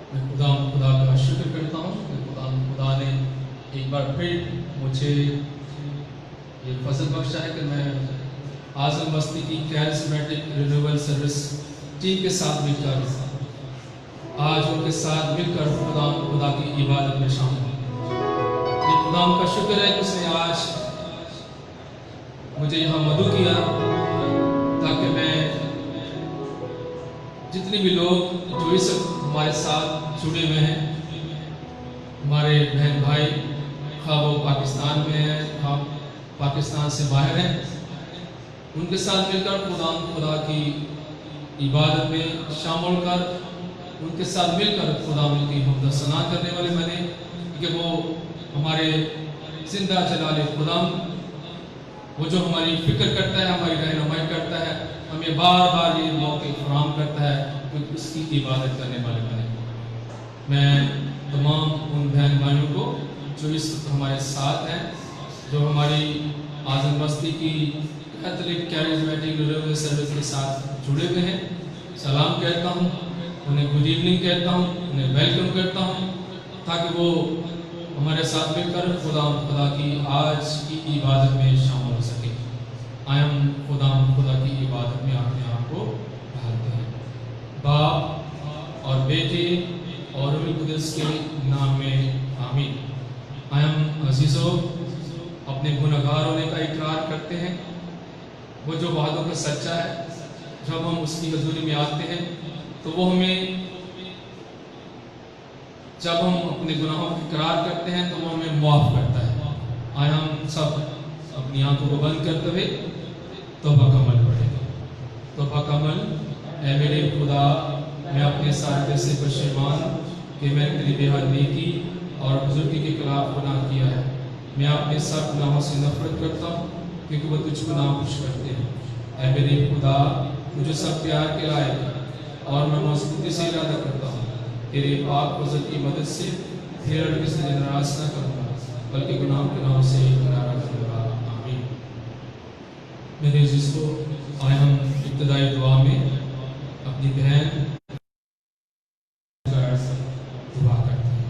मैं खुदा का शुक्र करता हूँ कि खुदा ने एक बार फिर मुझे ये फजल बख्शा है कि मैं आज़म बस्ती की कैरिस्मेटिक रिन्यूअल सर्विस टीम के साथ मिलकर आज उनके साथ मिलकर खुदा की इबादत में शामिल हूँ। ये खुदा का शुक्र है कि उसने आज मुझे यहाँ मदू किया ताकि मैं जितने भी लोग जो इस हमारे साथ जुड़े हुए हैं, हमारे बहन भाई, खा वो पाकिस्तान में हैं, खा पाकिस्तान से बाहर हैं, उनके साथ मिलकर खुदा की इबादत में शामिल कर उनके साथ मिलकर खुदा की हमद सना करने वाले बने कि वो हमारे जिंदा जलाले खुदा, वो जो हमारी फिक्र करता है, हमारी रहनुमाई करता है, हमें बार बार ये मौके फराहम करता है कि उसकी इबादत करने वाले बने। मैं तमाम उन बहन भाइयों को जो इस वक्त हमारे साथ हैं, जो हमारी आज़म बस्ती की कैथोलिक कैरिस्मेटिक रिन्यूअल सर्विस के साथ जुड़े हुए हैं, सलाम कहता हूँ, उन्हें गुड इवनिंग कहता हूँ, उन्हें वेलकम करता हूँ, ताकि वो हमारे साथ मिलकर खुदा की आज की इबादत में शामिल हो सके। आयम खुदा की इबादत में अपने आप को ढालते हैं। बाप और बेटे और रूह कुदस के नाम में आमीन। आयम अजीज़ों, अपने गुनहगार होने का इकरार करते हैं। वो जो वादों का सच्चा है, जब हम उसकी हजूरी में आते हैं तो वो हमें, जब हम अपने गुनाहों का इकरार करते हैं तो वो हमें माफ़ करता है। आए हम सब अपनी आंखों को बंद करते हुए तौबा का अमल पढ़ेंगे। तौबा का अमल। ऐ मेरे खुदा, मैं अपने सारे दिल से पशेमान कि मैंने तेरी बेहद नेकी और बुजुर्गी के खिलाफ गुनाह किया है। मैं अपने सब गुनाहों से नफरत करता हूँ क्योंकि वो तुझको नाखुश करते हैं। ऐ मेरे खुदा, मुझे सब प्यार के लायक है और मैं मजबूती से इरादा करता हूँ तेरे पाक फजल की मदद से फिर किसी से नाराज न करूँगा, बल्कि गुनाहों से किनारा करूँगा। आमीन। मेरे जिसको आए हम इब्तदाई दुआ में अपनी बहन दुआ करते हैं।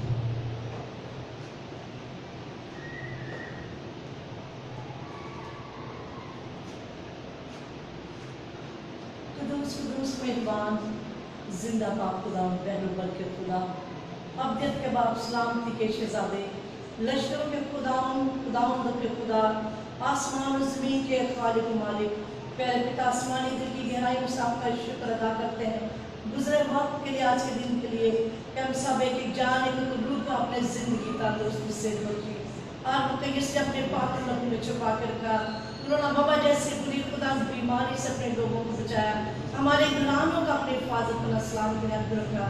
कुदूस मेहरबान जिंदा बाप खुदा, बहनों के खुदा, अब्दियत के बाप, सलामती के शहजादे, लश्करों के खुदाउंद के खुदा, आसमान और ज़मीन के खालिक मालिक, प्यारे पिता, आसमानी दिल की गहराई में आपका शुक्र अदा करते हैं गुजरे वक्त के लिए, आज के दिन के लिए कि हम सब एक एक जान एक रूप को अपने जिंदगी तंदुरुस्ती से बची और कहीं से अपने पाक लहू में छुपा कर रखा। उन्होंने बाबा जैसे पूरी खुदा बीमारी से अपने लोगों को बचाया, हमारे गुलामों का अपने हिफाजत में सलाम के अंदर रखा,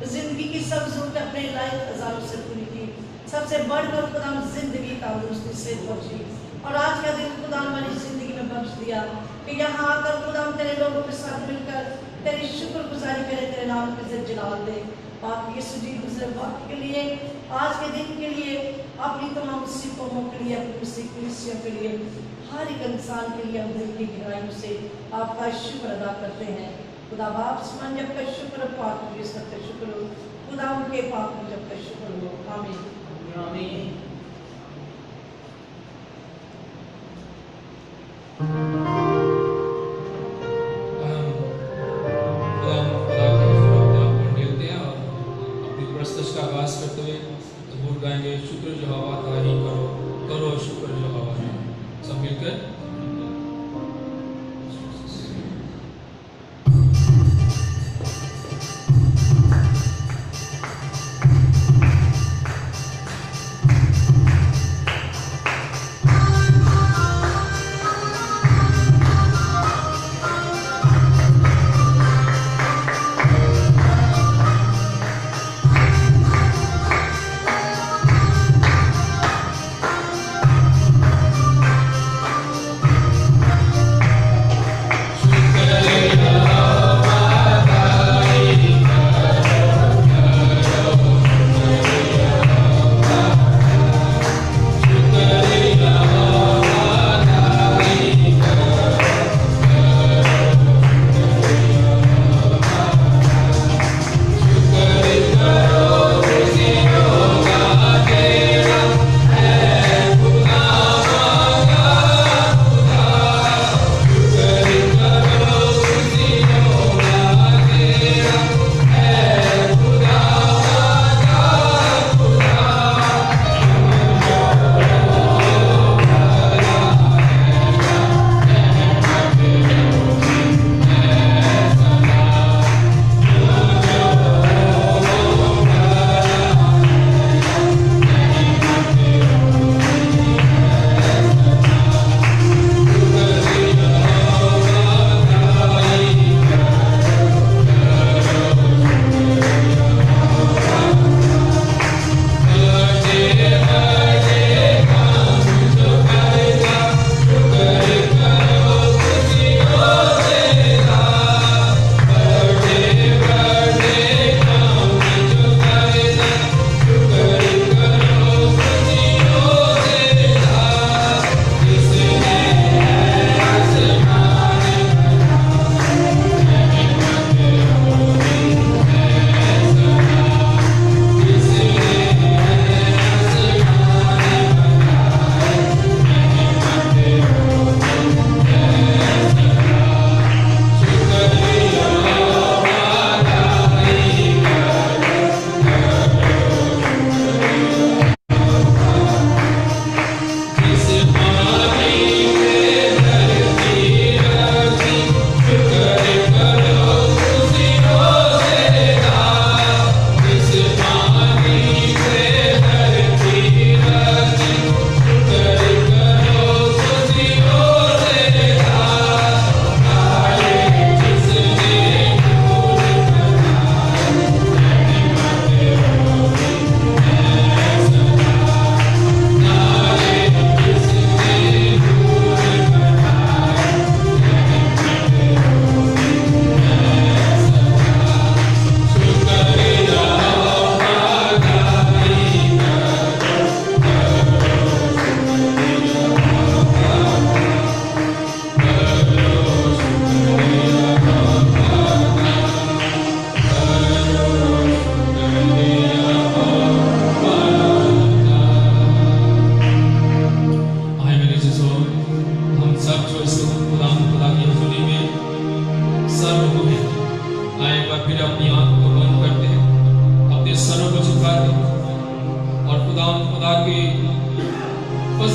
जिंदगी की सब जरूरत अपने लायक खजानों से पूरी की, सबसे बढ़कर खुदा जिंदगी तंदुरुस्ती से बची और आज का दिन खुदा हमारी जिंदगी में बख्श दिया कि यहाँ आकर खुदा तेरे लोगों के साथ मिलकर तेरी शुक्रगुजारी करें, तेरे नाम की इज्जत जलाल दे। बाप यीशु जी गुजरे वक्त के लिए, आज के दिन के लिए, अपनी तमाम मुसीबतों के लिए, अपनी मुसीबतों के लिए, हर एक इंसान के लिए हम दिल की गहराइयों से आपका शुक्र अदा करते हैं। खुदा बाप समान जब का शुक्र, पाक का शुक्र हो, खुदा उनके पाक जब का शुक्र हो। आमीन आमीन। का आगाज करते हुए ज़बूर गाएंगे, शुक्र जो हवा ताही करो करो शुक्र जो हवा है। सब मिलकर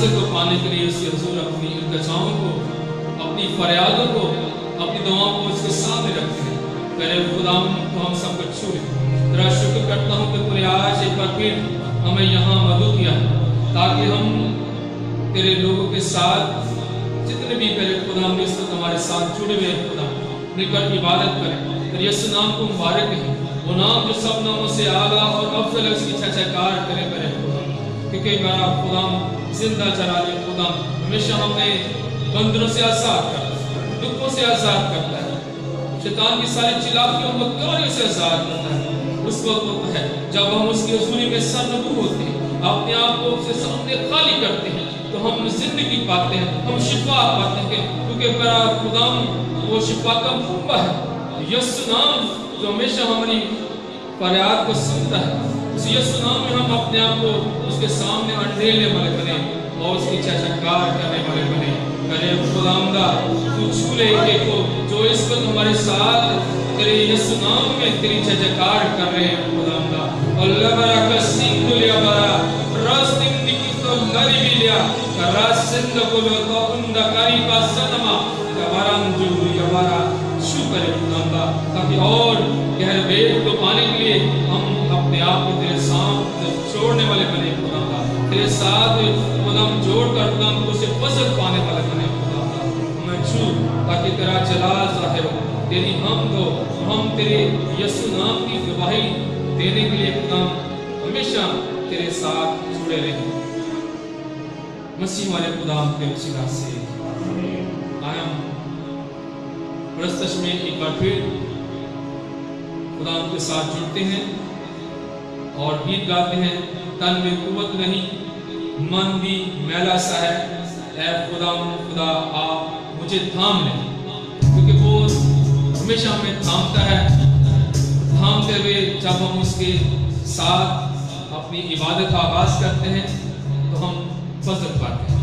इज्जत को पाने के लिए उसके हुजूर अपनी इल्तिजाओं को, अपनी फरियादों को, अपनी दुआओं को उसके सामने रखते हैं। मेरे खुदा को हम सबको छू ले। तेरा शुक्र करता हूँ कि तूने आज एक बार फिर हमें यहाँ मदद किया ताकि हम तेरे लोगों के साथ जितने भी पहले खुदा हम इस वक्त हमारे साथ जुड़े हुए हैं खुदा मिलकर इबादत करें। तेरे यीशु नाम को मुबारक है, वो नाम जो सब नामों से आला और अफजल है, उसकी छाछाकार करे मेरे खुदा, क्योंकि मेरा खुदा जिंदा जलाले खुदा हमेशा हमें बंदरों से आजाद करता है, दुखों से आजाद करता है, शैतान की सारी चिलाकियों और मक्कारियों से आजाद करता है। उस वक्त है जब हम उसकी हुजूरी में सरनगू होते हैं, अपने आप को उसके सामने खाली करते हैं, तो हम जिंदगी पाते हैं, हम शिफा पाते हैं, क्योंकि मेरा खुदा वो शिफा का कुंबा है। यीशु नाम जो हमेशा हमारी फरियाद को सुनता है, उस यीशु नाम में हम अपने आप को उसके सामने अंडेलने वाले बने और उसकी छाछाकार करने वाले बने। करे खुदावंदा तू छू ले एक को जो इस वक्त हमारे साथ तेरे यीशु नाम में तेरी छाछाकार कर रहे हैं खुदावंदा। अल्लाह बरा का सिंह लिया बरा रास्तिंग निकी तो लरी भी लिया रासिंद को तो उन्दा कारी का सनमा कबरंजू यवारा शुक्र है खुदावंदा, ताकि और गहरे वेद को पाने के लिए हम अपने आप को तेरे साथ छोड़ने वाले बने खुदावंदा, तेरे साथ खुदाम जोड़कर खुदाम को से फजल पाने वाले बने खुदावंदा। मैं छू ताकि तेरा जलाल ज़ाहिर हो, तेरी हमद हो, हम तेरे यीशु नाम की गवाही देने के लिए खुदाम हमेशा तेरे साथ जुड़े रहें। मसीह वाले खुदाम के वसीला से आयम प्रस्तश में एक बार फिर खुदा के साथ जुड़ते हैं और गीत गाते हैं। तन में कुव्वत नहीं, मन भी मैला सा है, ऐ खुदा खुदा आप मुझे थाम ले, क्योंकि वो हमेशा हमें थामता है। थामते हुए जब हम उसके साथ अपनी इबादत का आगाज करते हैं तो हम फजल पाते हैं।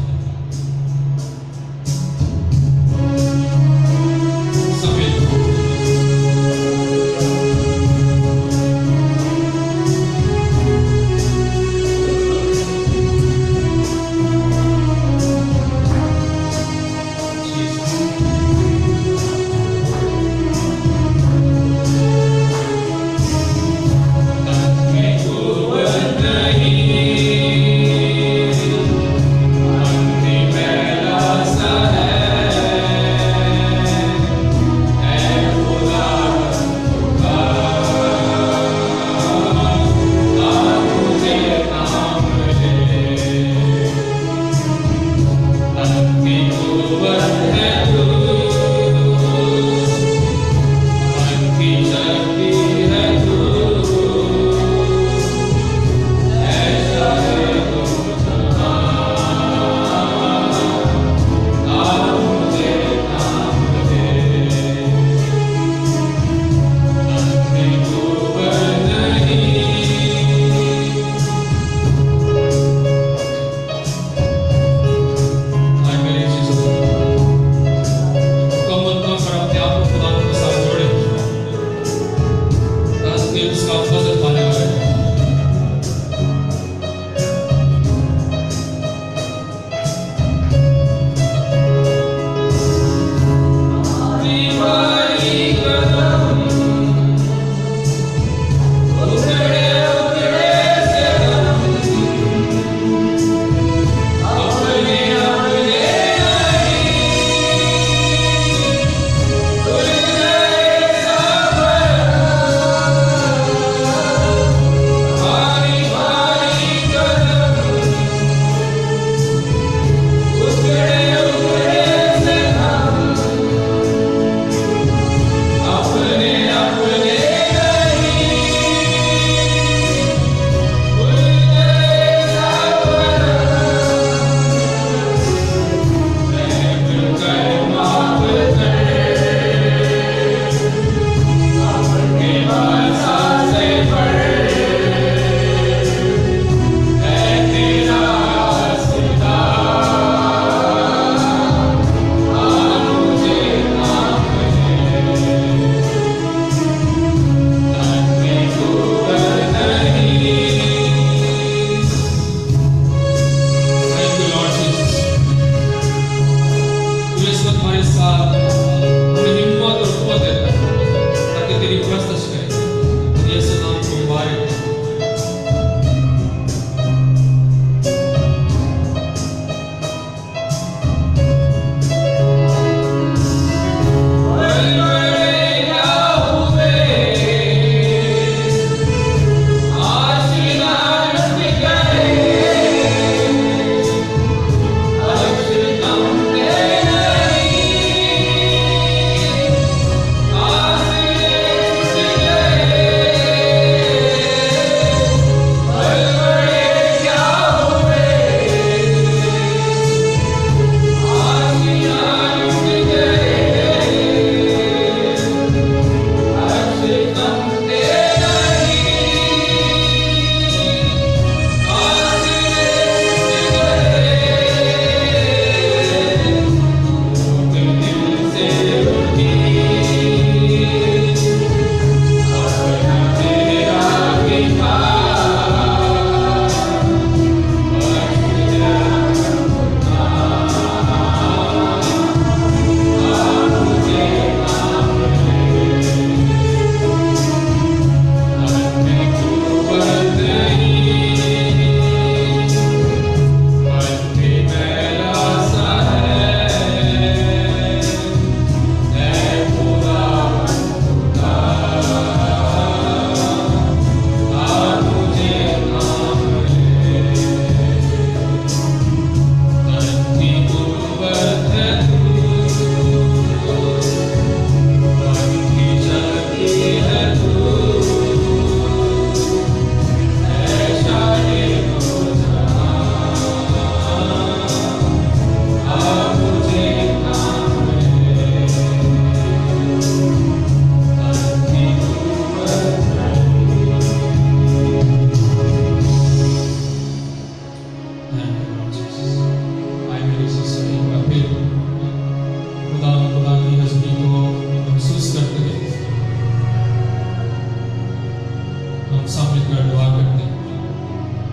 सब मिलकर दुआ करते हैं।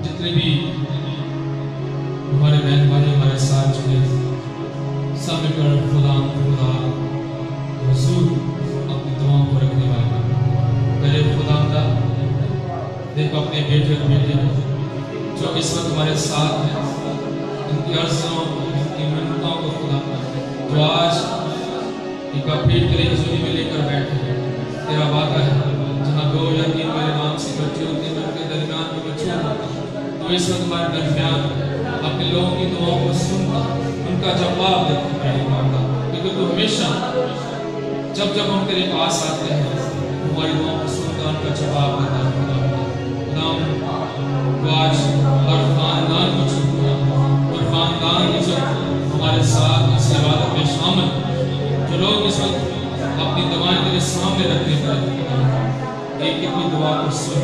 जितने भी हमारे बहन भाई हमारे साथ जुड़े, सब मिलकर खुदा हुजूर अपनी दुआओं को रखने वाले मेरे खुदा देखो अपने बेटे और बेटियां जो इस वक्त हमारे साथ हैं, उनकी अर्ज़ों उनकी मिन्नतों को खुदा जो आज एक बार फिर तेरे हुजूरी में लेकर बैठे हैं। तेरा वादा है जहाँ 2 या 3 मेरे नाम से इकट्ठे होते हैं उनके दरमियान में मौजूद होता। तो इस वक्त हमारे दरमियान अपने लोगों की दुआओं को सुनता, उनका जवाब देता है, क्योंकि तू हमेशा जब जब हम तेरे पास आते हैं हमारी दुआओं को सुनता, उनका जवाब देता है। तो आज हर खानदान को चुनता और खानदान की जो हमारे साथ इस इबादत में शामिल जो लोग इस वक्त अपनी दुआएं तेरे सामने रखने पर एक एक दुआ को सुन,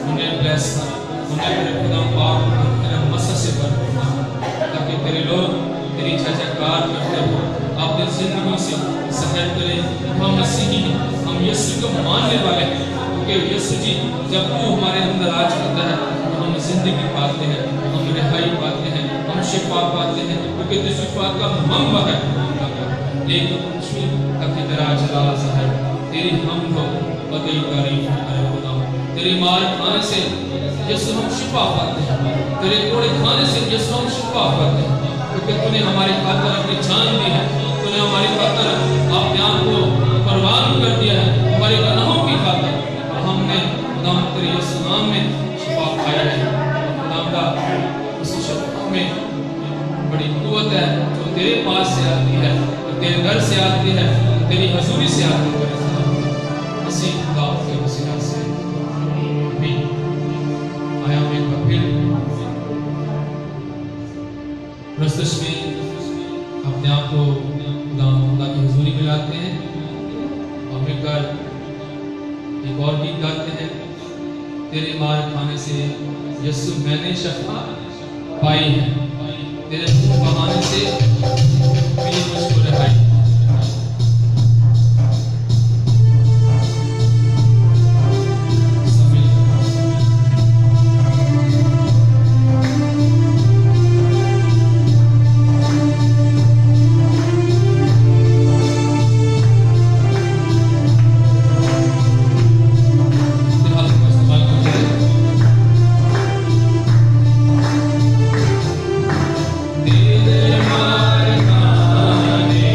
उन्हें ब्लेस कर, उन्हें तेरे खुदा पाक तेरे मसद से भर, ताकि तेरे लोग तेरी जयकार करते हो अपनी जिंदगी से सहर करें। हम मसीही हैं, हम यीशु को मानने वाले हैं, क्योंकि यीशु जी जब तू हमारे अंदर राज करता है तो हम जिंदगी पाते हैं, हम रिहाई पाते हैं, हम शिफा पाते हैं, क्योंकि तू शिफा का मंबा है। एक ताकि तेरा जलाल ज़ाहिर, तेरी हमद हो और तेरी तारीफ करे खुदा। तेरी मार खाने से यीशु हम शिफा पाते हैं, तेरे कोड़े खाने से यीशु हम शिफा पाते हैं, क्योंकि तूने हमारी खातिर अपनी जान दी है, तूने हमारी खातिर अपने आप को कुर्बान कर दिया है हमारे गुनाहों की खातिर, और हमने खुदा तेरे यीशु नाम में शिफा पाई है। खुदा उस शिफा में बड़ी कुव्वत है जो तेरे पास से आती है, तेरे घर से आती है, तेरी हजूरी से आती है। इसी खुदा के वसीला से भी आया मैं एक बार फिर प्रस्तुत में अपने आप को खुदा की हजूरी में लाते हैं और मिलकर एक और गीत गाते हैं। तेरे मार खाने से यीशु मैंने शफा पाई है, तेरे बहाने से मिली मुझको रिहाई। तेरे मार खाने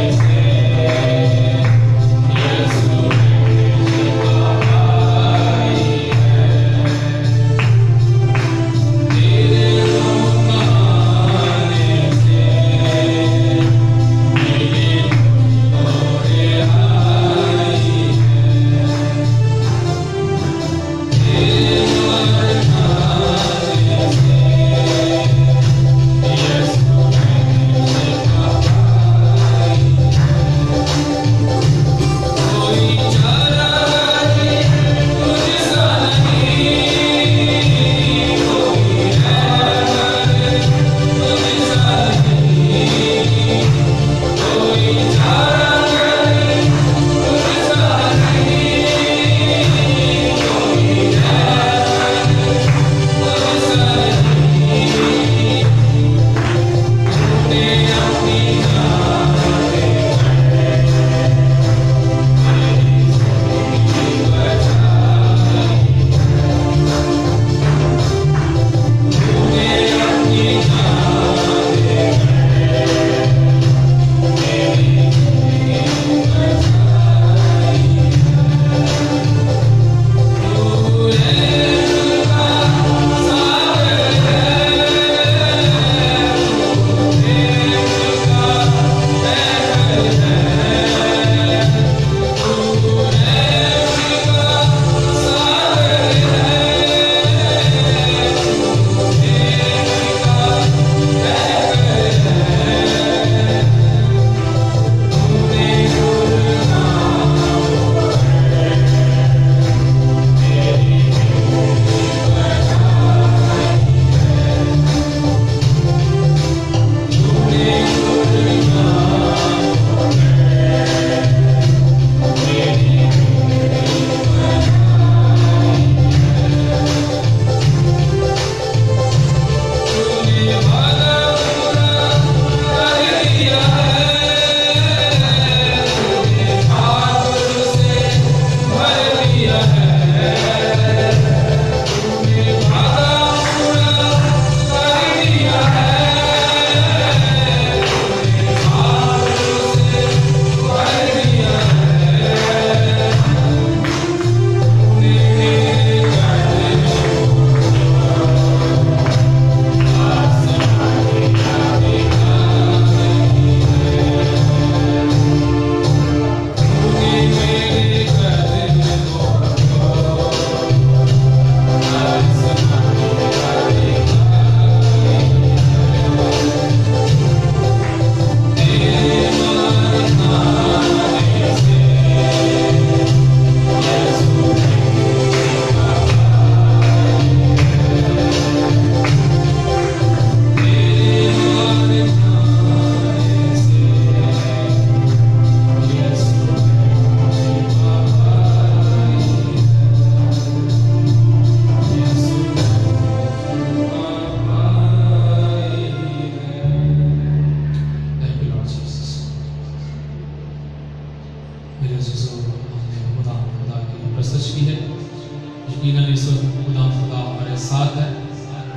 हमारे साथ है,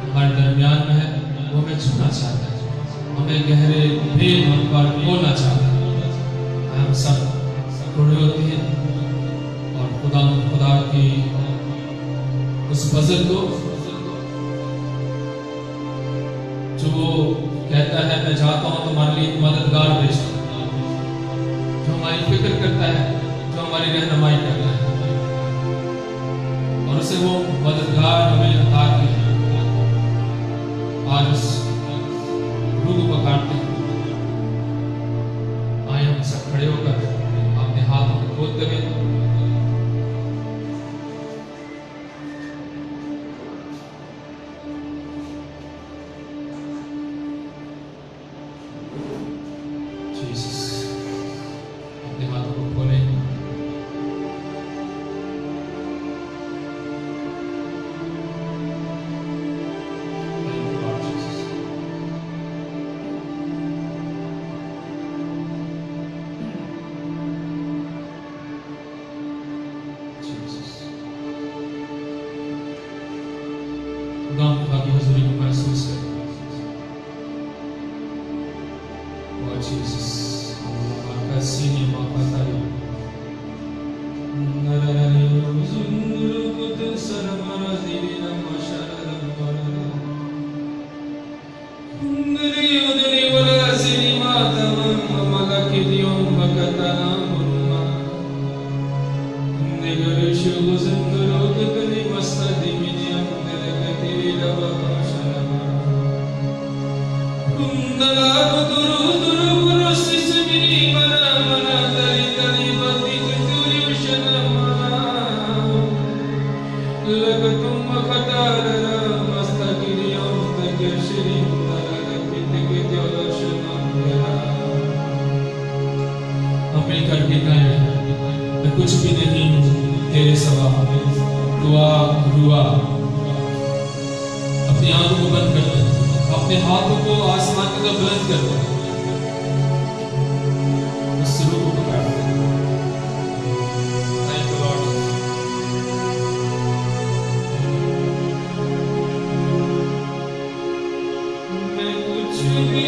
हमारे दरमियान में है, वो हमें छूना चाहता है, हमें गहरे प्रेम हम पर बोलना चाहता है। हम सब खड़े होते हैं और खुदा की उस फजल को जो वो कहता है मैं जाता हूँ तुम्हारे लिए एक मददगार भेजता हूँ, जो हमारी फिक्र करता है, जो हमारी रहनुमाई करता है, और उसे वो मददगार हमें अता किया। आज उस रूह को पकड़ते हैं। आए हम सब खड़े होकर अपने हाथों को खोलते हुए जीसस अपने हाथों को खोलें। खुदा की हुजूरी को महसूस करें। Oh Jesus, makasih makasih. Narani uzunuru kutu saramarazina masharam marana. Kundri udri wala sini matamam malakidiyom bakatana murma. Negarish uzunuru kutu ni mastadi miniyam derekatiri lava masharama. Kundala kuduru करके गए मैं कुछ भी नहीं हूँ तेरे सिवा, दुआ रुआ। अपनी आंखों को बंद कर दो, अपने हाथों को आसमान की तरफ बुलंद कर दो, उस रूह को पकड़ दो। Thank you Lord. मैं कुछ भी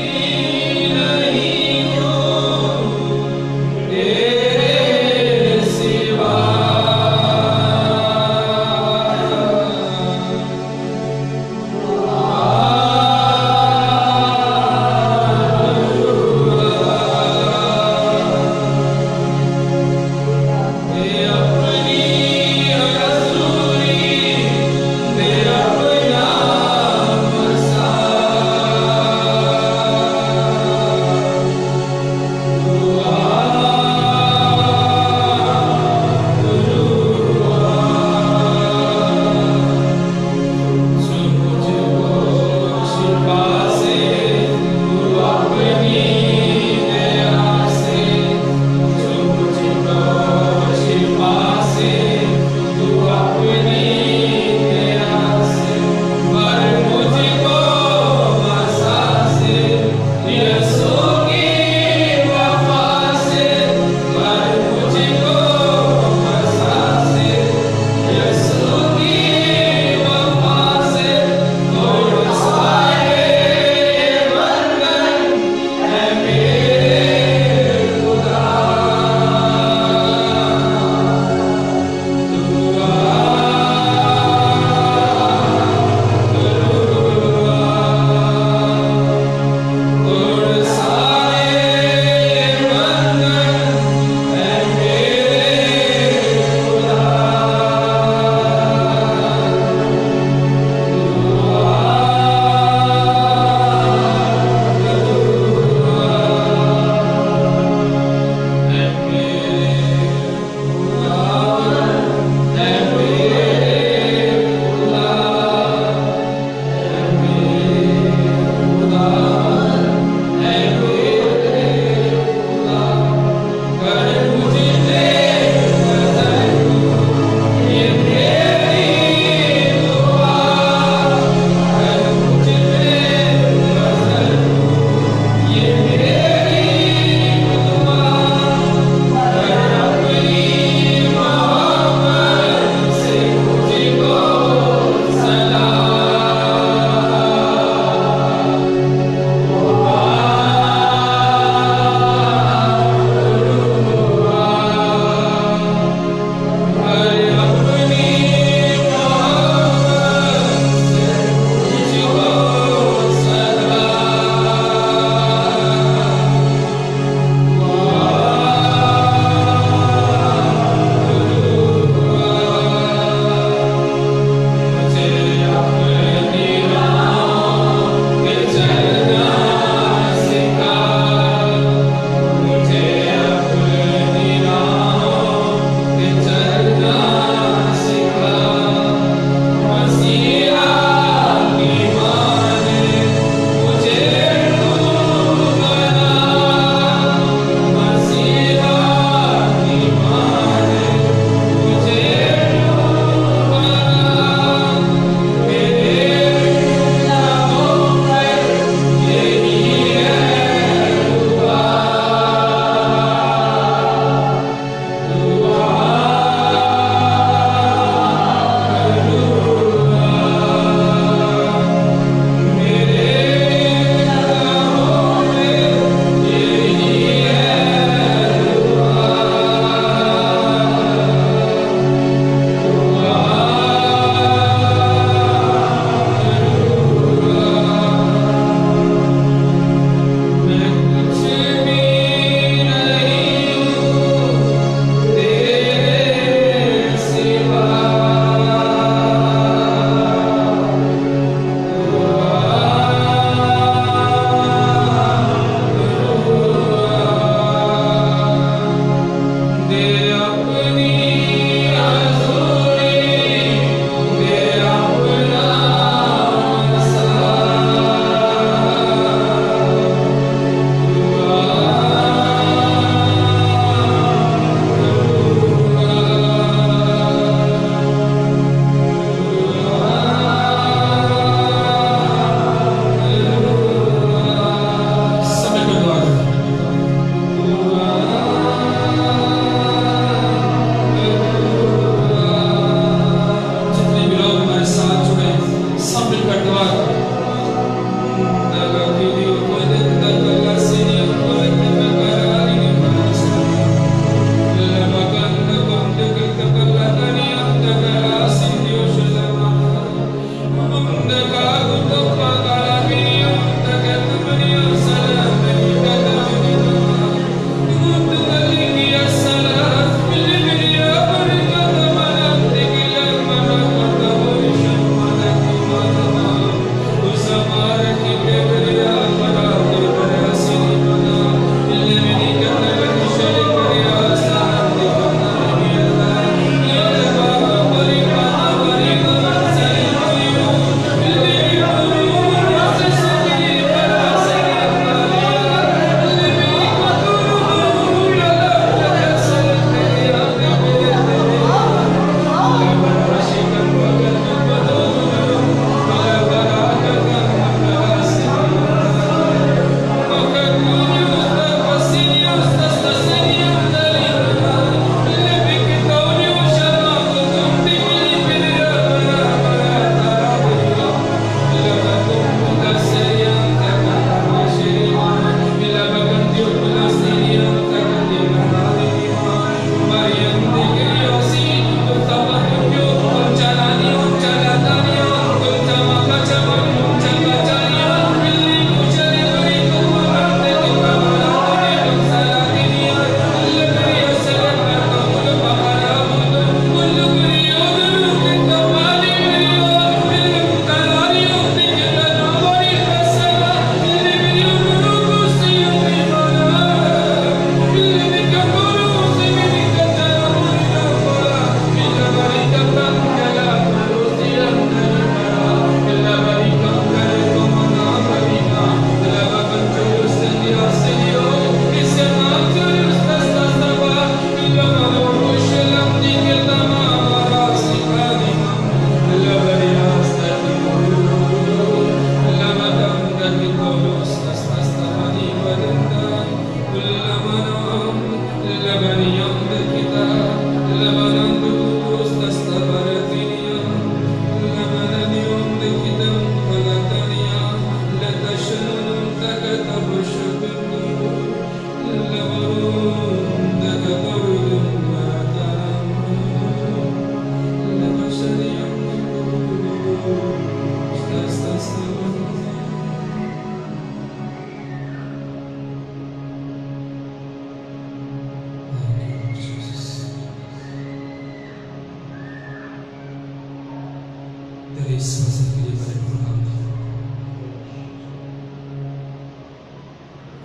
तेरे इस फसल के लिए बड़े खुदावंद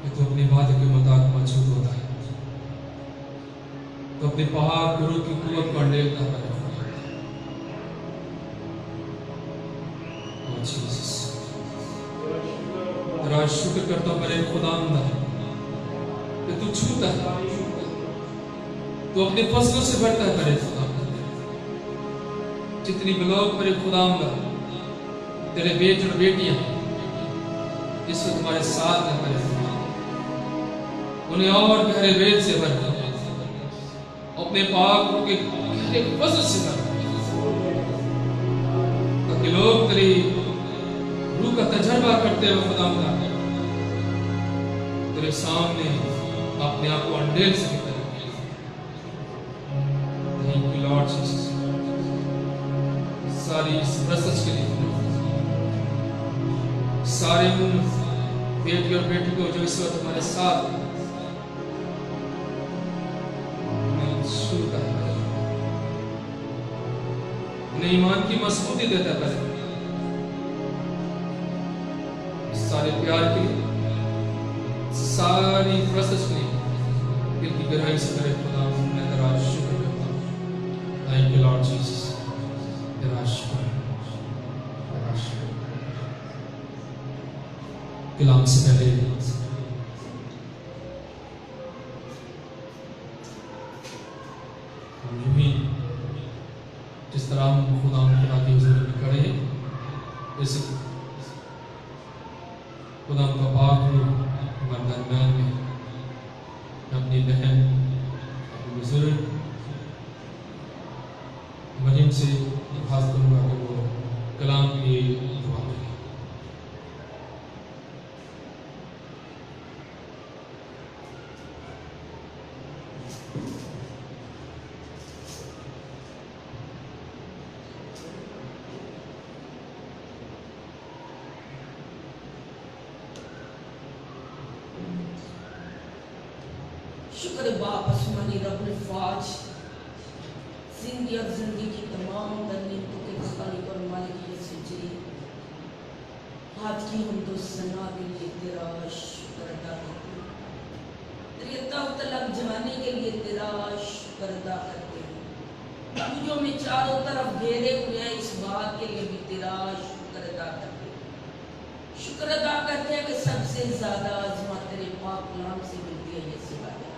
कि तू अपने वादे के मुताबिक मौजूद होता है, तो अपने पहाड़ गुरु की कुवत को अंडेलता है। ओ जीसस, तेरा शुक्र करता हूं मेरे खुदावंद कि तू छूता है, तू अपने फसलों से भरता है मेरे खुदावंद। जितनी भी लोग मेरे खुदावंद तेरे बेटे और बेटियां इस वक्त तुम्हारे साथ हैं मेरे खुदावंद, उन्हें और गहरे रेत से भरता, अपने पाक के गहरे फसल से भरता, ताकि लोग तेरी रूह का तजर्बा करते हुए खुदावंद तेरे सामने अपने आप को अंडेल सके। थैंक यू लॉर्ड जीसस, सारी इस मैसेज के लिए, सारे उन बेटी और बेटी को जो इस वक्त हमारे साथ उन्हें ईमान की मजबूती देता है, सारे प्यार के लिए, सारी प्रोसेस के लिए दिल की गहराई से मेरे खुदा मैं तेरा शुक्र करता हूँ। थैंक यू लॉर्ड जीसस, तेरा शुक्र, तेरा शुक्र। कलाम से पहले जिस तरह हम खुदा की हुजूरी में खड़े हैं, इस खुदा का पाक हमारे दरमियान में, अपनी बहन अपने बुजुर्ग मरीम से दरख्वास्त करूँगा कि वो कलाम की दुआ करें। शुक्र बाप आसमानी रब ने फाज जिंदगी और जिंदगी की तमाम तरनीमतों के खालिक और मालिक यीशु जी, आज की हम तो सना के लिए तेरा शुक्र अदा करते हैं, तेरी तब तलब जाने के लिए तेरा शुक्र अदा करते हैं, तू जो हमें चारों तरफ घेरे हुए है इस बात के लिए भी तेरा शुक्र अदा करते हैं। शुक्र अदा करते हैं कि सबसे ज्यादा आजमा तेरे पाक कलाम से मिलती है यीशु राजा,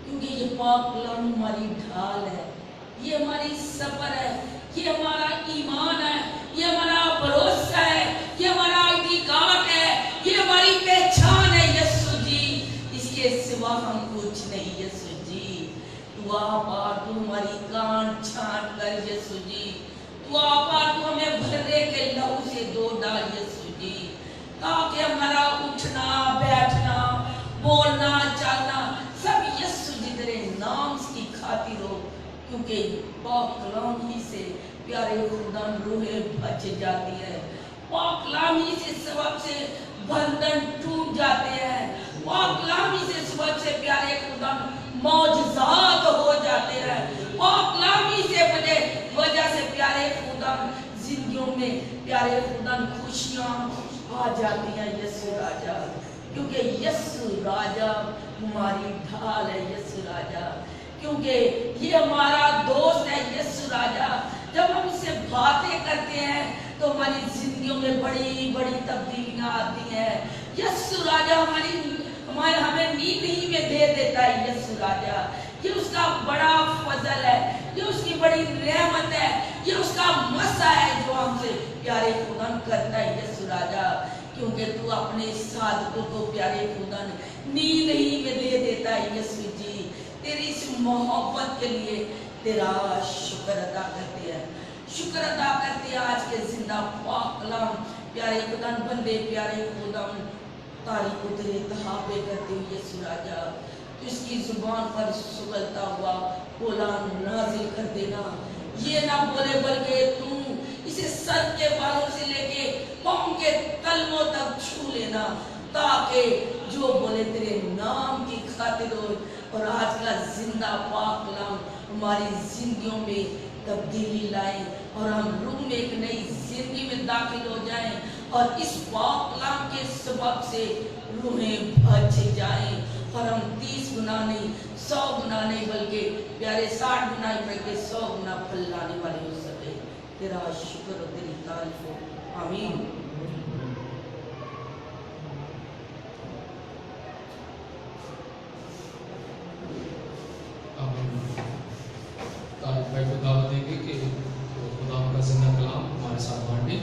क्योंकि ये पाक कलाम हमारी ढाल है, ये हमारी सफर है, ये हमारा ईमान है, ये हमारा भरोसा है, ये हमारा इतिकाद है, ये हमारी पहचान है यीशु जी। इसके सिवा हम कुछ नहीं यीशु जी। तू आप तू हमारी कान छांट कर यीशु जी, तू आप तू हमें भरे के लहू से धो डाल यीशु जी, ताकि हमारा उठना बैठना बोलना चलना सब यीशु जी तेरे नाम की खातिर हो, क्योंकि पाक कलाम ही से प्यारे खुदा रूहें बच जाती है, पाक कलाम ही से सबब से बंधन टूट जाते हैं, पाक कलाम ही से सबब से प्यारे खुदा मौजज़ात हो जाते हैं, पाक कलाम ही से वजह से प्यारे खुदा जिंदगियों में प्यारे खुदा खुशियां आ जाती हैं यीशु राजा, क्योंकि यीशु राजा हमारी ढाल है यीशु राजा, क्योंकि ये हमारा दोस्त है यीशु राजा। जब हम इससे बातें करते हैं तो हमारी जिंदगियों में बड़ी बड़ी तब्दीलियां आती हैं यीशु राजा, हमारे हमें नींद ही में दे देता है यीशु राजा। ये उसका बड़ा फजल है, ये उसकी बड़ी रहमत है, ये उसका मसा है जो हमसे प्यारे खुदा करता है यीशु राजा, क्योंकि तू अपने साधकों को प्यारे खुदा नींद ही में दे देता है यीशु जी। तेरी इस मोहब्बत के लिए तेरा शुक्र अदा करते हैं, शुक्र अदा करते हैं आज के जिंदा पाक कलाम प्यारे खुदा बंदे प्यारे खुदा तारीफ को तेरे तहाबे करते हुए यीशु राजा, तो इसकी जुबान पर सुगलता हुआ कलाम नाजिल कर देना, ये ना बोले बल्कि तू इसे सर के बालों से लेके पांव के तलवों तक छू लेना, ताकि जो बोले तेरे नाम की खातिर हो, और आज का जिंदा पाक कलाम हमारी जिंदगियों में तब्दीली लाए और हम रूह में एक नई में दाखिल हो जाएं और इस पाक कलाम के सबब से रूहें बच जाएं और हम 30 गुना नहीं 100 गुना नहीं बल्कि प्यारे 60 गुना ही बल्कि 100 गुना फल लाने वाले हो सके। तेरा शुक्र और तेरी तारीफ हो। आमीन। भाई को दावत देंगे कि वो खुदा का जिंदा कलाम हमारे साथ बांटे।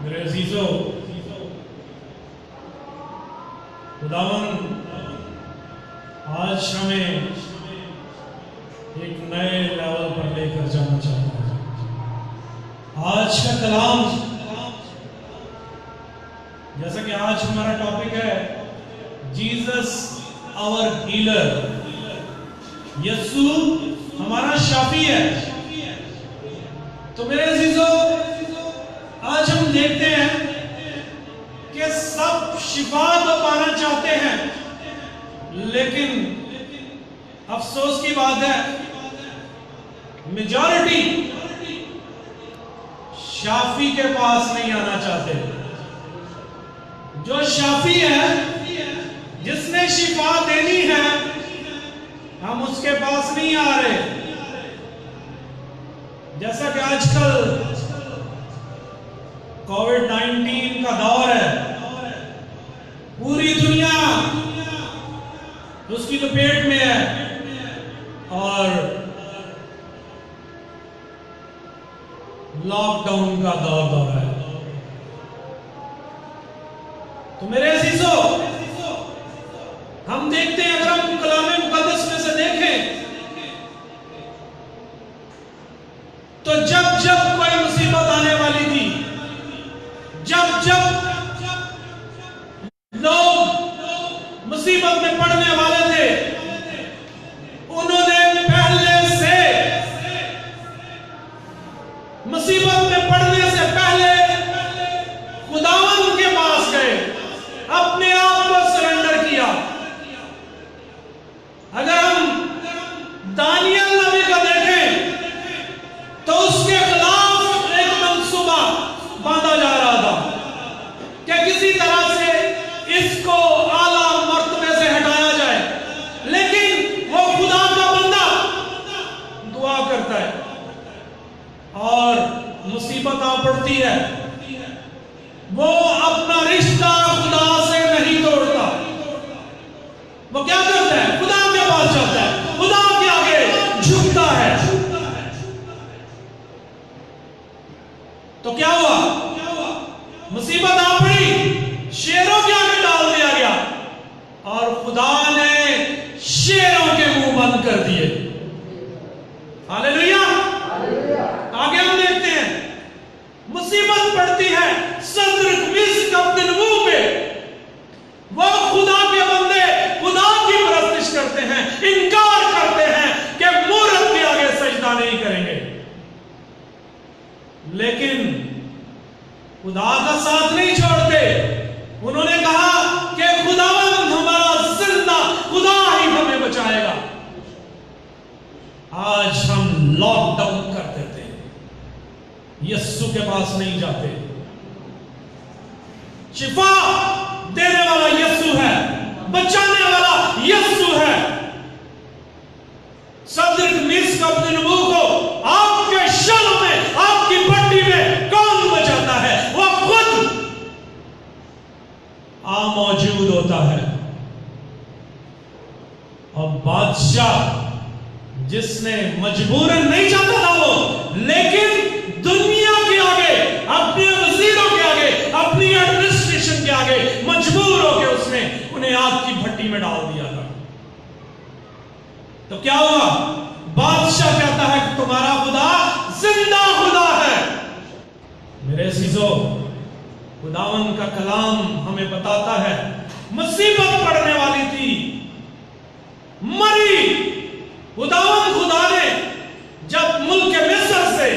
मेरे अजीजों, खुदावन आज हमें एक नए लेवल पर लेकर जाना चाहता है। आज का कलाम, जैसा कि आज हमारा टॉपिक है जीसस आवर हीलर, यीशु हमारा शाफी है। तो मेरे अजीजों, आज हम देखते हैं कि सब शिफा तो पाना चाहते हैं, लेकिन अफसोस की बात है मेजॉरिटी शाफी के पास नहीं आना चाहते। जो शाफी है, जिसने शिफा देनी है, हम उसके पास नहीं आ रहे। जैसा कि आजकल कोविड-19 का दौर है, पूरी दुनिया उसकी लपेट में है और लॉकडाउन का दौर है। तो मेरे अजीजों, हम देखते हैं, अगर हम कलाम मुकद्दस में से देखें तो जब जब कोई मुसीबत आने वाली थी, जब जब लोग मुसीबत में पड़ने वाले थे, उन्होंने पहले से मुसीबत में पड़ने से पहले खुदावंद के पास गए, अपने आप को सरेंडर किया। अगर हम दानियल नबी को देखें तो उसके खिलाफ एक मंसूबा बांधा जा रहा था कि किसी तरह से इसको आला मर्तबे से हटाया जाए, लेकिन वो खुदा का बंदा दुआ करता है और मुसीबत आ पड़ती है, वो अपना रिश्ता खुदा से नहीं तोड़ता। वो क्या करता है? खुदा के पास जाता है, खुदा के आगे झुकता है। तो क्या हुआ? मुसीबत आ पड़ी, शेरों के आगे डाल दिया गया और खुदा ने शेरों के मुंह बंद कर दिए। हालेलुया। आगे हम देखते हैं, मुसीबत पड़ती है सदर मिस्क अपने मुंह पे, वो खुदा के बंदे खुदा की परस्तिश करते हैं, इनकार करते हैं कि मूरत के आगे सजदा नहीं करेंगे, लेकिन खुदा का साथ नहीं छोड़ते। उन्होंने कहा कि खुदावंद हमारा जिंदा खुदा ही हमें बचाएगा। आज हम लॉकडाउन कर देते हैं, यीशु के पास नहीं जाते। शिफा देने वाला यीशु है, बचाने वाला यीशु है। सदर मिस्क अपने नबू को आपके शलों में, आपकी पट्टी में कौन बचाता है? वो खुद मौजूद होता है। और बादशाह जिसने मजबूरन नहीं चाहता था वो, लेकिन दुनिया के आगे, अपने वजीरों के आगे, अपनी एडमिनिस्ट्रेशन के आगे मजबूर होकर उसने उन्हें आग की भट्टी में डाल दिया था। तो क्या हुआ? बादशाह कहता है कि तुम्हारा खुदा जिंदा खुदा है। मेरे अजीजों, खुदावन का कलाम हमें बताता है मुसीबत पड़ने वाली थी, मरी। खुदावन खुदा ने जब मुल्क मिस्र से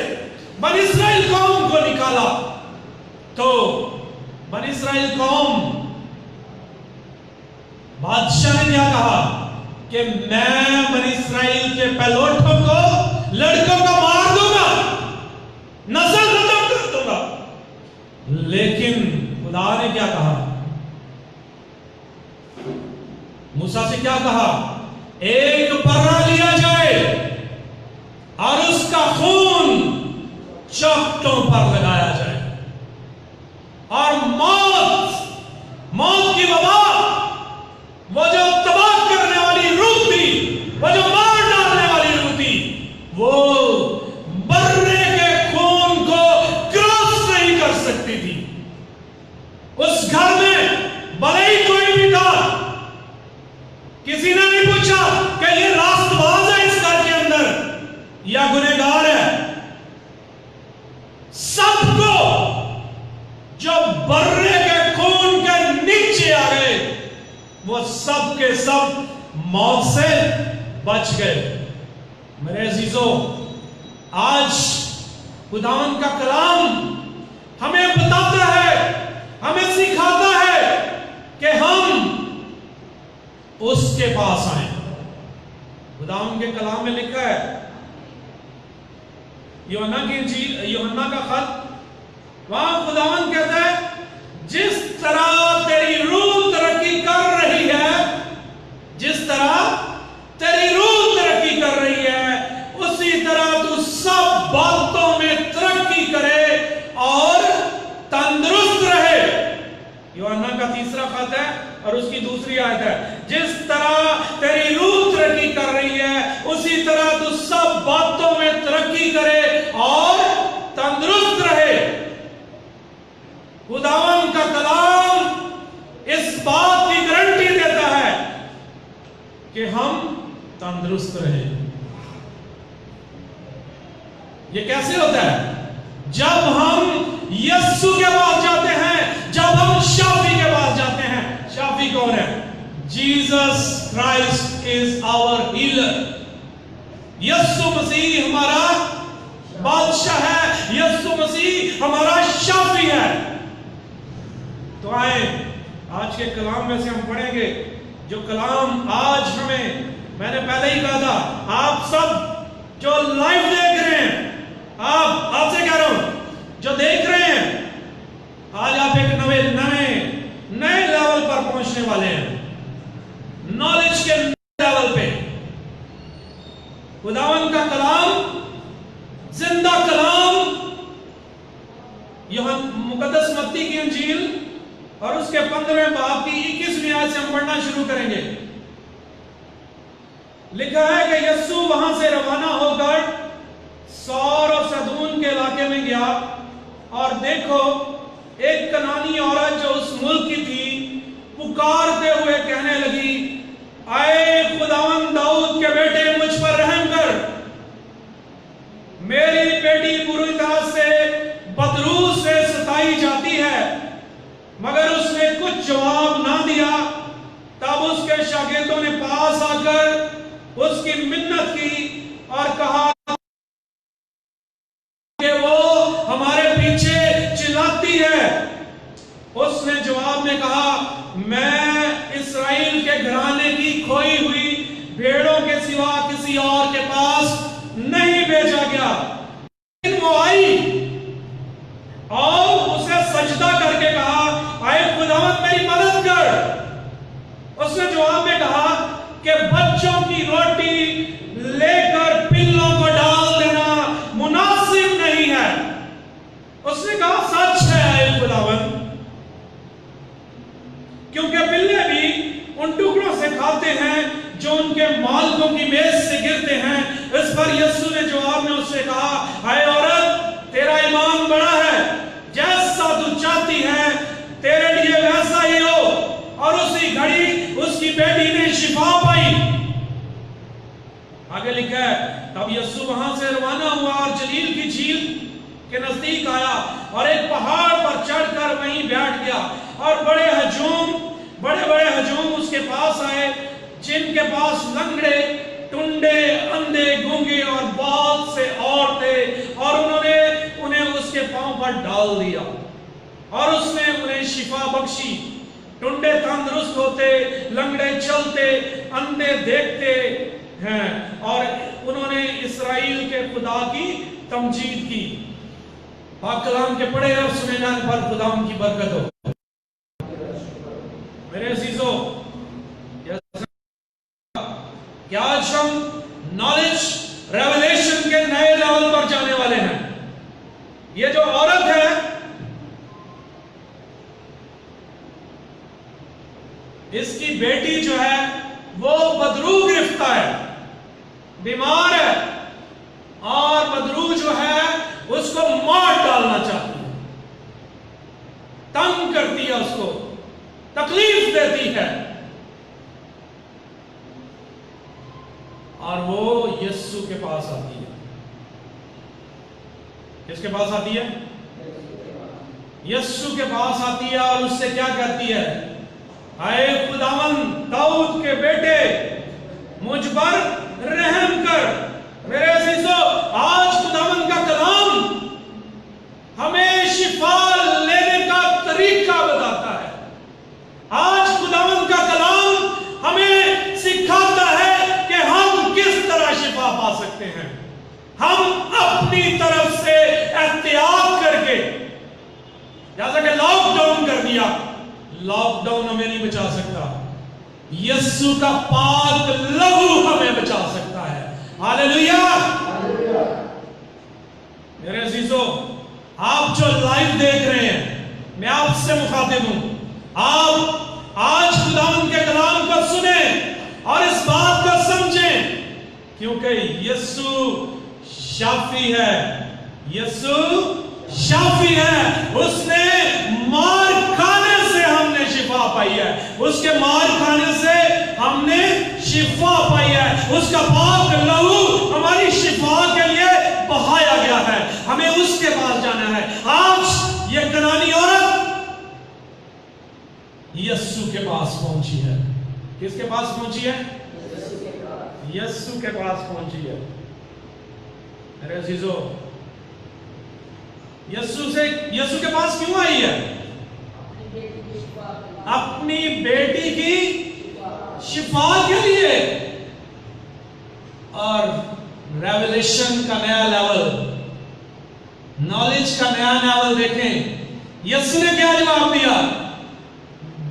बनी इस्राएल कौम को निकाला तो बनी इस्राएल कौम, बादशाह ने क्या कहा कि मैं बनी इस्राएल के पहलौठों को, लड़कों को मार दूंगा, नस्ल खत्म कर दूंगा। लेकिन खुदा ने क्या कहा? मूसा से क्या कहा? एक बर्रा लिया जाए और उसका खून चौखटों पर लगाया जाए और मौत की वबा, वो जो तबाह करने वाली रूह थी, वो जो मार डालने वाली रूह थी, वो बर्रे के खून को क्रॉस नहीं कर सकती थी। उस घर में भले ही कोई भी था, किसी ने नहीं पूछा कि ये रास्तबाज है इस घर के अंदर या गुनहगार है। सबको जो बर्रे के खून के नीचे आ गए, वो सब के सब मौत से बच गए। मेरे अजीजों, आज खुदावन का कलाम हमें बताता है, हमें सिखाता है कि हम उसके पास आए। खुदावन के कलाम में लिखा है, यूहन्ना की इंजील, यूहन्ना का खत, वहां खुदावन कहता है जिस तरह तेरी रूह तरक्की कर रही है, जिस तरह तेरी रूह तरक्की कर रही है, उसी तरह तू सब बातों में तरक्की करे और तंदुरुस्त रहे। यूहन्ना का तीसरा खत है और उसकी दूसरी आयत है, जिस तरह तेरी रूह तरक्की कर रही है, उसी तरह तू सब बातों में तरक्की करे और तंदुरुस्त रहे। खुदावन का कलाम इस बात की गारंटी देता है कि हम तंदुरुस्त रहें। ये कैसे होता है? जब हम यीशु के पास जाते हैं, जब हम शाफी के पास जाते हैं। शाफी कौन है? Jesus Christ is our healer. यीशु मसीह हमारा बादशाह है, यीशु मसीह हमारा शाफी है। तो आए आज के कलाम में से हम पढ़ेंगे, जो कलाम आज हमें, मैंने पहले ही कहा था, आप सब जो लाइव देख रहे हैं, आपसे कह रहा हूं जो देख रहे हैं, आज आप एक नए लेवल पर पहुंचने वाले हैं, नॉलेज के लेवल पे। खुदावन का कलाम, जिंदा कलाम, यूहन्ना मुकद्दस मत्ती की इंजील और उसके 15वें बाब की 21वीं आयत से हम पढ़ना शुरू करेंगे। लिखा है कि यीशु वहां से रवाना होकर सौर और सदून के इलाके में गया और देखो एक कनानी औरत जो उस मुल्क की थी, पुकारते हुए कहने लगी, आए खुदावन दाऊद के बेटे, मुझ पर रहम कर, मेरी बेटी बुरी तरह से बदरू से सताई जाती है। मगर उसने कुछ जवाब ना दिया। तब उसके शागिर्दों ने पास आकर उसकी मिन्नत की और कहा कि वो हमारे पीछे चिल्लाती है। उसने जवाब में कहा, मैं इस्राएल के घराने की खोई हुई भेड़ों के सिवा किसी और के पास नहीं भेजा गया। लेकिन वो आई और उसे सजदा करके कहा, आए खुदावंद मेरी मदद कर। उसने जवाब में कहा कि बच्चों की रोटी लेकर पिल्लों को डाल देना मुनासिब नहीं है। उसने कहा, सच है आए खुदावंद, क्योंकि पिल्ले भी उन टुकड़ों से खाते हैं जो उनके मालिकों की मेज से गिरते हैं। इस पर यीशु ने जवाब में उससे कहा, हाय औरत, तेरा ईमान बड़ा है, जैसा तू चाहती है तेरे लिए वैसा ही हो। और उसी घड़ी उसकी बेटी ने शिफा पाई। आगे लिखा है, तब यीशु वहां से रवाना हुआ और जलील की झील के नजदीक आया और एक पहाड़ पर चढ़कर वहीं बैठ गया। और बड़े बड़े हजूम उसके पास आए, जिनके पास लंगड़े, टुंडे, अंधे, गूंगे और बहुत से और थे, और उन्होंने उन्हें उसके पांव पर डाल दिया और उसने उन्हें शिफा बख्शी। टुंडे तंदुरुस्त होते, लंगड़े चलते, अंधे देखते हैं, और उन्होंने इस्राएल के खुदा की तमजीद की। पाक कलाम के पढ़े और सुने जाने पर खुदा की बरकत हो। मेरे अजीजों, क्या आज हम नॉलेज रेवलेशन के नए लेवल पर जाने वाले हैं। ये जो औरत है, इसकी बेटी जो है वो बदरू गिरफ्तार है, बीमार है, और बदरू जो है उसको मार डालना चाहती है, तंग करती है, उसको तकलीफ देती है, और वो यीशु के पास आती है। किसके पास आती है? यीशु के पास आती है और उससे क्या कहती है? आए खुदावंद दाऊद के बेटे, मुझ पर रहम कर। मेरे अजीजों, आज खुदावंद का कलाम हमें शिफा लेने का तरीका बताता है। आज खुदावंद का कलाम हमें सिखाता है कि हम किस तरह शिफा पा सकते हैं। हम अपनी तरफ से एहतियात करके, जैसा कि लॉकडाउन कर दिया, लॉकडाउन हमें नहीं बचा सकता, यीशु का पाक लहू हमें बचा सकता है। हालेलुया। मेरे अजीजों, आप जो लाइव देख रहे हैं, मैं आपसे मुखातिब हूं, आप आज खुदावंद के कलाम को सुने और इस बात को समझें, क्योंकि यीशु शाफी है। यीशु शाफी है। उसने मार खाने से हमने शिफा पाई है, उसके मार खाने से हमने शिफा पाई है। उसका पाक लहू हमारी शिफा के लिए बहाया गया है। हमें उसके पास जाना है। आज ये कनानी औरत यीशु के पास पहुंची है। किसके पास पहुंची है? यीशु के पास पहुंची है। मेरे अजीजों, यीशु के पास क्यों आई है? अपनी बेटी की शिफा के लिए। और रेवलेशन का नया लेवल, नॉलेज का नया लेवल देखें। यीशु ने क्या जवाब दिया?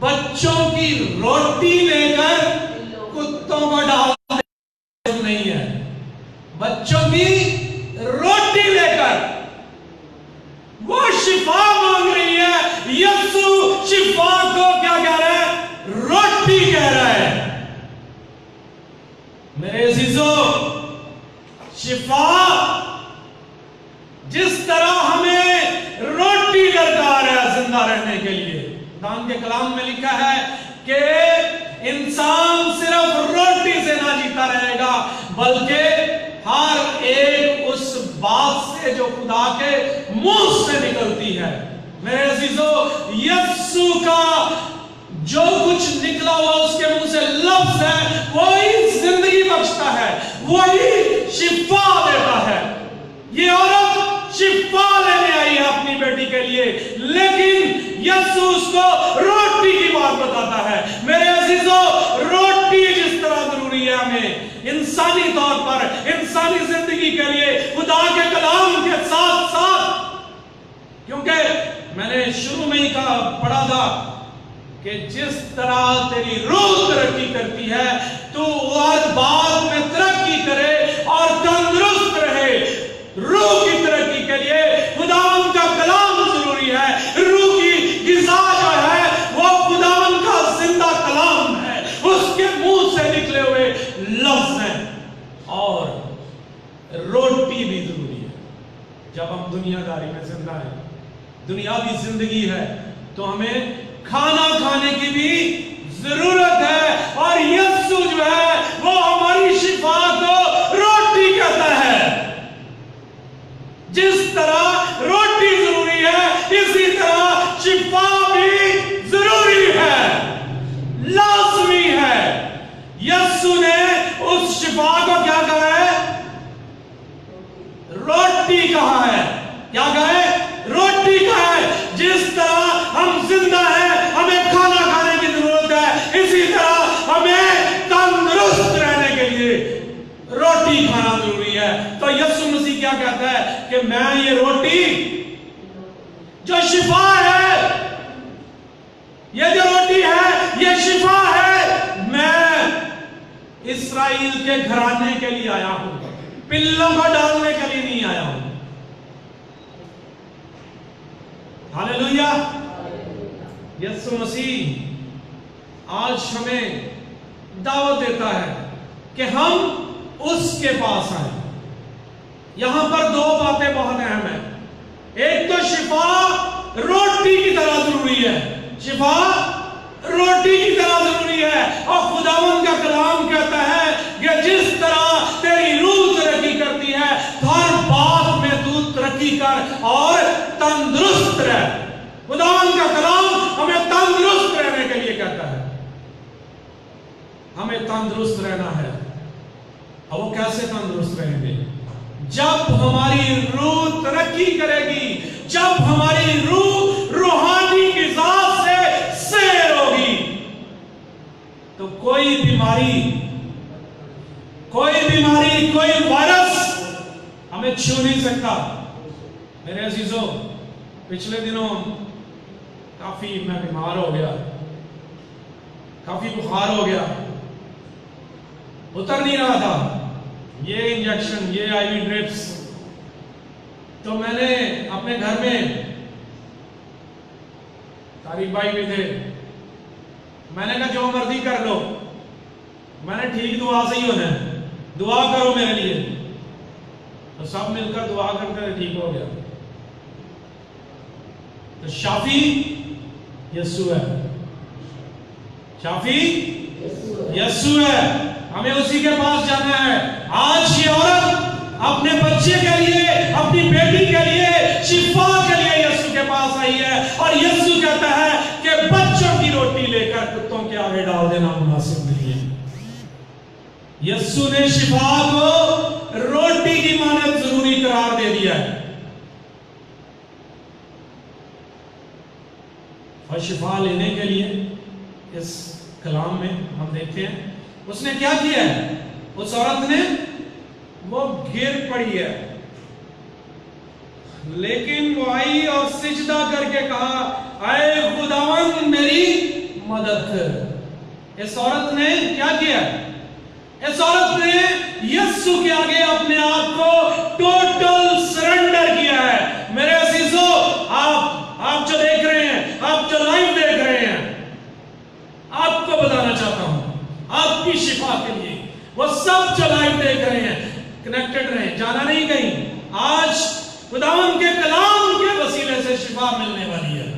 बच्चों की रोटी लेकर कुत्तों को डालना नहीं है, बच्चों की रोटी लेकर वो शिफा मांग रही है। यीशु शिफा को क्या कह रहा है? रोटी कह रहा है। मेरे अजीजों, शिफा जिस तरह हमें रोटी दरकार है जिंदा रहने के लिए, खुदावंद के कलाम में लिखा है कि इंसान सिर्फ रोटी से ना जीता रहेगा, बल्कि हर एक उस बात से जो खुदा के मुंह से निकलती है। मेरे अजीजों, यीशु का जो कुछ निकला हुआ उसके मुंह से लफ्ज है, वही जिंदगी बख्शता है, वही शिफा देता है। ये औरत शिफा लेने आई है अपनी बेटी के लिए, लेकिन यीशु उसको रोटी की बात बताता है। मेरे अजीजों, रोटी जिस तरह जरूरी है हमें इंसानी तौर पर, इंसानी जिंदगी के लिए, खुदा के कलाम के साथ साथ, क्योंकि मैंने शुरू में ही पढ़ा था कि जिस तरह तेरी रूह तरक्की करती है, तू और बाद में तरक्की करे और तंदुरुस्त रहे। रूह की तरक्की के लिए खुदावंद का कलाम जरूरी है। रूह की गिज़ा जो है वो खुदावंद का जिंदा कलाम है, उसके मुंह से निकले हुए लफ्ज हैं। और रोटी भी जरूरी है। जब हम दुनियादारी में जिंदा हैं, दुनियावी जिंदगी है, तो हमें खाना खाने की भी जरूरत है। और यीशु जो है वो हमारी शिफा को कहा है। क्या कहा है? रोटी कहा है। जिस तरह हम जिंदा हैं, हमें खाना खाने की जरूरत है, इसी तरह हमें तंदुरुस्त रहने के लिए रोटी खाना जरूरी है। तो यीशु मसीह क्या कहता है कि मैं ये रोटी जो शिफा है, ये जो रोटी है ये शिफा है। मैं इस्राएल के घराने के लिए आया हूं, पिल्लों को डालने के लिए नहीं आया हूं। हालेलुया। यीशु मसीह आज हमें दावत देता है कि हम उसके पास आए। यहां पर दो बातें बहुत अहम है। एक तो शिफा रोटी की तरह जरूरी है, शिफा रोटी की तरह जरूरी है। और खुदावंद का कलाम कहता है कि जिस तरह तेरी रूह तरक्की करती है, हर बात में तू तरक्की कर और तंदुरुस्त रह। खुदावंद का कलाम हमें तंदुरुस्त रहने के लिए कहता है, हमें तंदुरुस्त रहना है। और वो कैसे तंदुरुस्त रहेंगे? जब हमारी रूह तरक्की करेगी, जब हमारी रूह रूहानी गिज़ा से सैर होगी, तो कोई बीमारी, कोई वायरस हमें छू नहीं सकता। मेरे अजीजों, पिछले दिनों काफी मैं बीमार हो गया, काफी बुखार हो गया, उतर नहीं रहा था ये इंजेक्शन, ये आईवी ड्रिप्स। तो मैंने अपने घर में, तारिक भाई भी थे, मैंने कहा जो मर्जी कर लो, मैंने ठीक दुआ से ही होना है, दुआ करो मेरे लिए। तो सब मिलकर दुआ करते थे, ठीक हो गया। तो शाफी यीशु है, शाफी यीशु है, हमें उसी के पास जाना है। आज ये औरत अपने बच्चे के लिए, अपनी बेटी के लिए, शिफा के लिए यीशु के पास आई है। और यीशु कहता है कि बच्चों की रोटी लेकर कुत्तों के आगे डाल देना मुनासिब नहीं है। यीशु ने शिफा को रोटी की मानद जरूरी करार दे दिया है। और शिफा लेने के लिए इस कलाम में हम देखते हैं उसने क्या किया है। उस औरत ने, वो गिर पड़ी है, लेकिन वो आई और सिजदा करके कहा, ऐ खुदावंद मेरी मदद कर। इस औरत ने क्या किया? इस औरत ने यीशु के आगे अपने आप को टोटल सरेंडर किया है। मेरे अजीजों, आप जो देख रहे हैं, आप जो लाइव देख रहे हैं, आपको बताना चाहता हूं, आपकी शिफा के लिए, वो सब जो लाइव देख रहे हैं, कनेक्टेड रहे, जाना नहीं कहीं। आज खुदावंद के कलाम के वसीले से शिफा मिलने वाली है।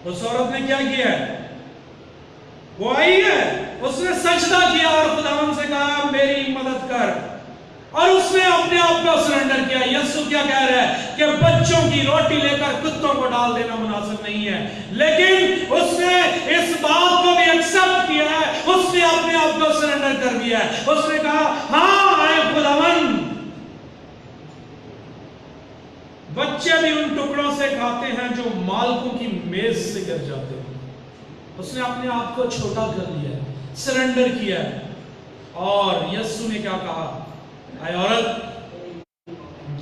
उस औरत ने क्या किया है? वो आई है, उसने सजदा किया और खुदावंद से कहा मेरी मदद कर, और उसने अपने आप को सरेंडर किया। यीशु क्या कह रहा है कि बच्चों की रोटी लेकर कुत्तों को डाल देना मुनासिब नहीं है, लेकिन उसने इस बात को भी एक्सेप्ट किया है, उसने अपने आप को सरेंडर कर दिया है। उसने कहा हाँ आए खुदावंद, बच्चे भी उन टुकड़ों से खाते हैं जो मालिकों की मेज से गिर जाते हैं। उसने अपने आप को छोटा कर लिया, सरेंडर किया। और यीशु ने क्या कहा? ऐ औरत,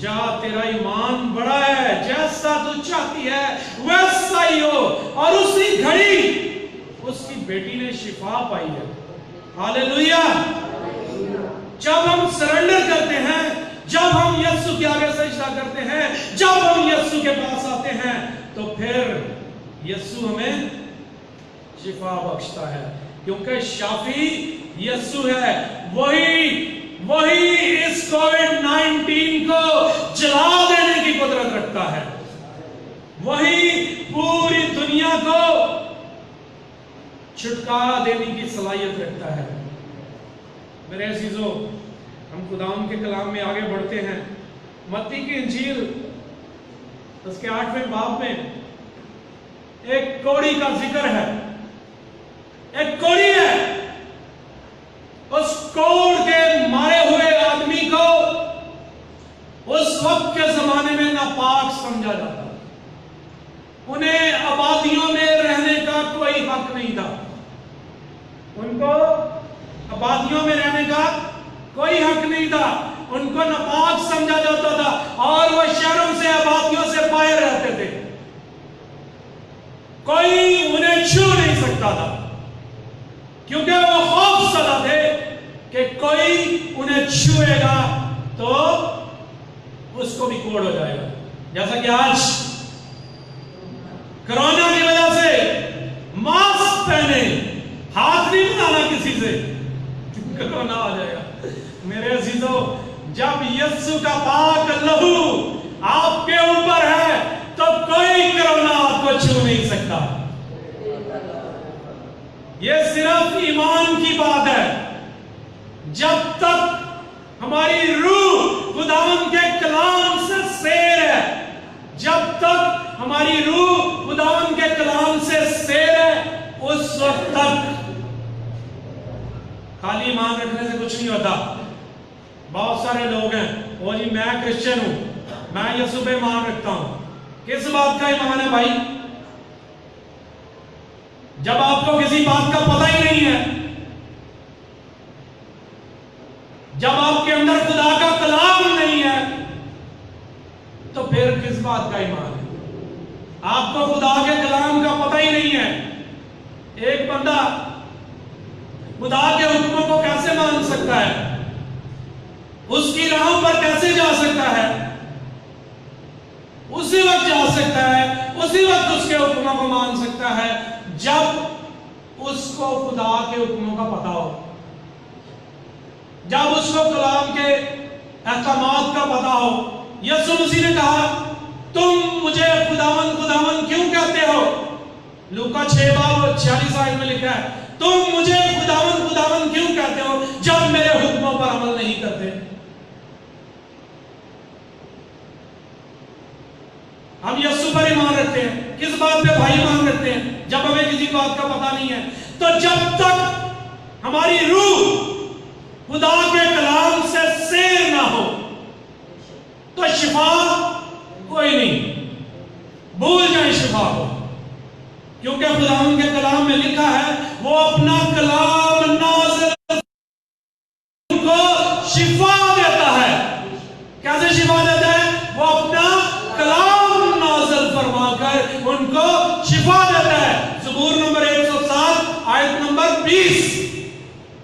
जा तेरा ईमान बड़ा है, जैसा तू चाहती है वैसा ही हो। और उसी घड़ी उसकी बेटी ने शिफा पाई है। हालेलुया। जब हम सरेंडर करते हैं, जब हम यीशु के आगे सजदा करते हैं, जब हम यीशु के पास आते हैं, तो फिर यीशु हमें शिफा बख्शता है, क्योंकि शाफी यीशु है। वही इस कोविड-19 को जला देने की कुदरत रखता है, वही पूरी दुनिया को छुटकारा देने की सलाहियत रखता है। मेरे अजीजों, हम खुदावंद के कलाम में आगे बढ़ते हैं। मत्ती की इंजील उसके 8वें बाब में एक कोढ़ी का जिक्र है। एक कोढ़ी है, उस कोढ़ के मारे हुए आदमी को उस वक्त के जमाने में नापाक समझा जाता। उन्हें आबादियों में रहने का कोई हक नहीं था। उनको आबादियों में रहने का कोई हक नहीं था। उनको नापाक समझा जाता था और वो शहरों से आबादियों से बाहर रहते थे। कोई उन्हें छू नहीं सकता था क्योंकि वो खौफजदा थे कि कोई उन्हें छुएगा तो उसको भी कोड़ हो जाएगा। जैसा कि आज कोरोना की वजह से मास्क पहने, हाथ नहीं मिलाना किसी से, कोरोना आ जाएगा। मेरे अजीजों, जब यीशु का पाक लहू आपके ऊपर है तो कोई कोरोना आपको छू नहीं सकता। यह सिर्फ ईमान की बात है। जब तक हमारी रूह खुदावंद के कलाम से सेर है, जब तक हमारी रूह खुदावंद के कलाम से सेर है, उस वक्त तक खाली ईमान रखने से कुछ नहीं होता। बहुत सारे लोग हैं, वो जी मैं क्रिश्चियन हूं, मैं यीशु पे ईमान रखता हूं। किस बात का ईमान है भाई? जब आपको किसी बात का पता ही नहीं है, जब आपके अंदर खुदा का कलाम नहीं है, तो फिर किस बात का ईमान है? आपको खुदा के कलाम का पता ही नहीं है। एक बंदा खुदा के हुक्मों को कैसे मान सकता है? उसकी राहों पर कैसे जा सकता है? उसी वक्त जा सकता है, उसी वक्त उसके हुक्मों को मान सकता है जब उसको खुदा के हुक्मों का पता हो, जब उसको कलाम के अहकामात का पता हो। यीशु मसीह ने कहा, तुम मुझे खुदावन खुदावन क्यों कहते हो? लूका 6:46 में लिखा है, तुम मुझे खुदावन खुदावन क्यों कहते हो जब मेरे हुक्मों पर अमल नहीं करते। हम यीशु पर ईमान रखते हैं। किस बात पे भाई ईमान रखते हैं? जब हमें किसी बात का पता नहीं है। तो जब तक हमारी रूह खुदा के कलाम से सेर ना हो तो शिफा कोई नहीं। भूल जाए शिफा को, क्योंकि खुदा के कलाम में लिखा है, वो अपना कलाम नाज़िल को शिफा देता है। कैसे शिफा देता है? वो अपना कलाम नाज़िल फरमाकर उनको शिफा देता है। ज़बूर नंबर 107 आयत नंबर 20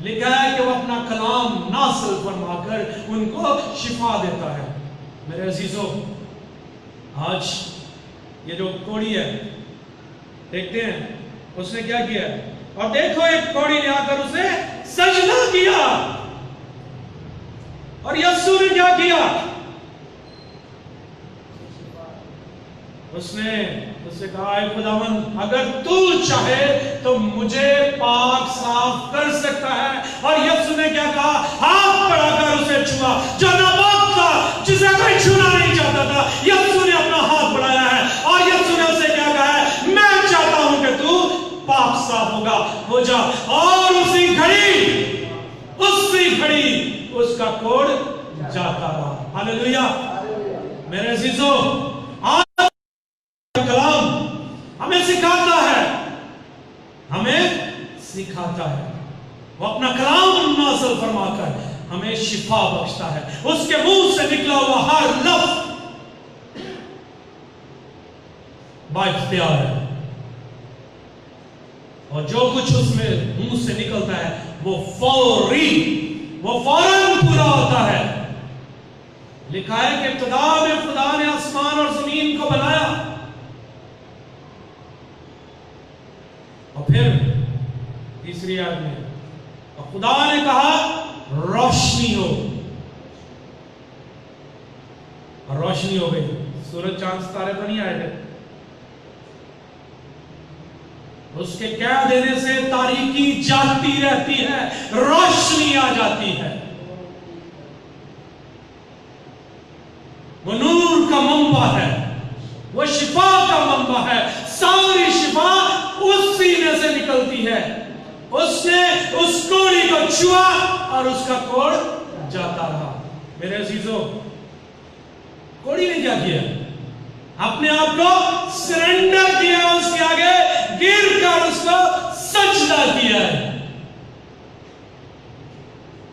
लिखा है कि वो अपना कलाम नाज़िल फरमाकर उनको शिफा देता है। मेरे अजीजों, आज ये जो कोड़ी है, देखते हैं उसने क्या किया। और देखो, एक कोड़ी ले आकर उसे सजदा किया। और यीशु ने क्या किया? उससे कहा, ऐ खुदावन, अगर तू चाहे तो मुझे पाक साफ कर सकता है। और यीशु ने क्या कहा? हाथ बढ़ाकर उसे छुआ। जो नापाक था, जिसे कोई छूना नहीं चाहता था, यीशु ने अपना हाथ बढ़ाया है और यीशु ने उसे क्या कहा है? मैं चाहता हूं कि तू पाक साफ हो जा। और उसी घड़ी उसका कोढ़ जाता रहा। हालेलुया। मेरे अजीजों, आज कलाम हमें सिखाता है। वो अपना कलाम नाज़िल फरमाकर हमें शिफा बख्शता है। उसके मुंह से निकला हुआ हर लफ्ज बाइख्तियार है, और जो कुछ उसमें मुंह से निकलता है वो फौरन पूरा होता है। लिखा है कि इब्तिदा में खुदा ने आसमान और जमीन को बनाया, और फिर तीसरी आयत में और खुदा ने कहा रोशनी हो, और रोशनी हो गई। सूरज चांद सितारे तो नहीं आए थे, उसके कह देने से तारीकी जाती रहती है, रोशनी आ जाती है। वो नूर का मंबा है, वो शिफा का मंबा है। सारी शिफा उस सीने से निकलती है। उसने उस कोड़ी को छुआ और उसका कोड़ जाता रहा। मेरे अजीजों, कोड़ी ने क्या किया? अपने आप को सरेंडर किया, उसके आगे गिर कर उसको सजदा किया है।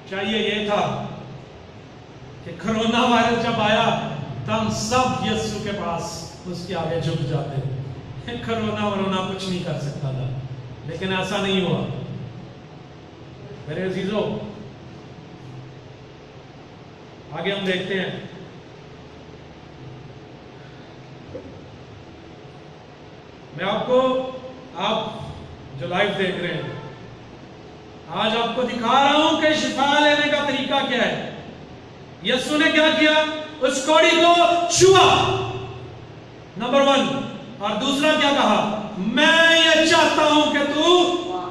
चाहिए ये था कि कोरोना वायरस जब आया तो हम सब यीशु के पास उसके आगे झुक जाते। कोरोना वरोना कुछ नहीं कर सकता था, लेकिन ऐसा नहीं हुआ। मेरे अजीजों, आगे हम देखते हैं। मैं आपको, आप जो लाइव देख रहे हैं, आज आपको दिखा रहा हूं कि शिफा लेने का तरीका क्या है। यीशु ने क्या किया? उस कौड़ी को छुआ, नंबर 1, और दूसरा क्या कहा? मैं ये चाहता हूं कि तू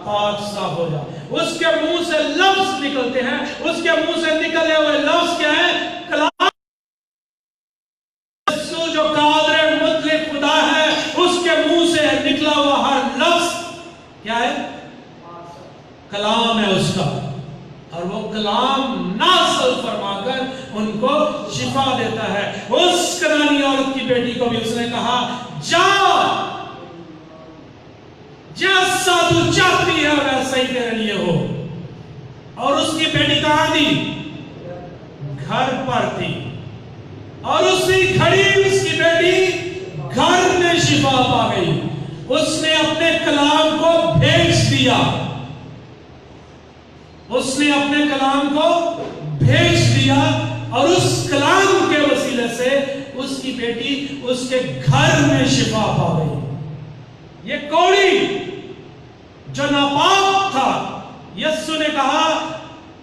पाक साफ हो जा। उसके मुंह से लफ्ज निकलते हैं, उसके मुंह से निकले हुए लफ्ज क्या है? कलाम। यीशु जो कादिर मुतलक खुदा है, उसके मुंह से निकला हुआ हर लफ्ज क्या है? कलाम है उसका, और वो कलाम नाज़िल फरमाकर उनको शिफा देता है। उस कनानी औरत की बेटी को भी उसने कहा, जा, जैसा तू चाहती है वैसा ही तेरे लिए हो। और उसकी बेटी कहां थी? घर पर थी, और उसी घड़ी उसकी बेटी घर में शिफा पा गई। उसने अपने कलाम को भेज दिया, उसने अपने कलाम को भेज दिया, और उस कलाम के वसीले से उसकी बेटी उसके घर में शिफा पा गई। ये कौड़ी जो नापाक था, यीशु ने कहा,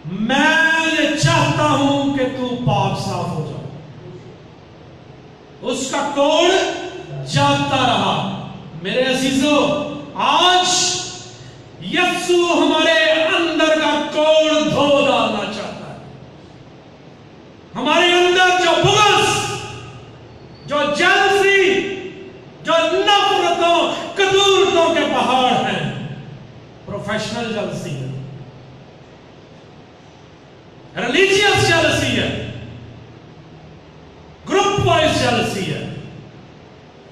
मैं ये चाहता हूं कि तू पाक साफ हो जा। उसका कोड़ जाता रहा। मेरे अजीजों, आज यीशु हमारे अंदर का कोड़ धो डालना चाहता है। हमारे अंदर जो बुग़्ज़, जो जेलसी, जो नफरतों, कदूरतों के पहाड़ हैं, प्रोफेशनल जेलसी है, रिलीजियस जेलसी है, ग्रुप वाइज जेलसी है।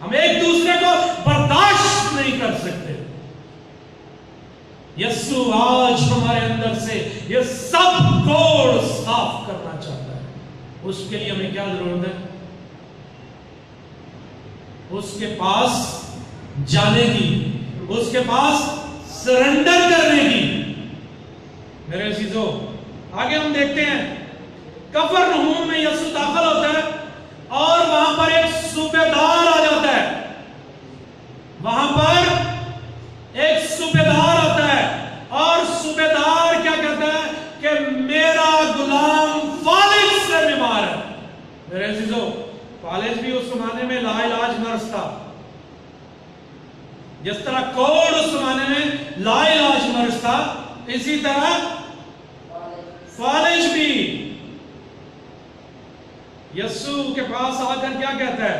हम एक दूसरे को बर्दाश्त नहीं कर सकते। यीशु आज हमारे अंदर से ये सब कोड़ साफ करना चाहता है। उसके लिए हमें क्या जरूरत है? उसके पास जाने की, उसके पास सरेंडर करने की। मेरे अजीजों, आगे हम देखते हैं, कफरनहूम में यीशु दाखिल होता है, और वहां पर एक सूबेदार आ जाता है। वहां पर एक सूबेदार आता है, और सूबेदार क्या कहता है कि मेरा गुलाम फालिज से बीमार है। मेरे अजीजों, फालिज भी उस जमाने में लाइलाज मर्ज था। जिस तरह कोड़ उस जमाने में लाइलाज मर्ज था, इसी तरह फालिज भी। यीशु के पास आकर क्या कहता है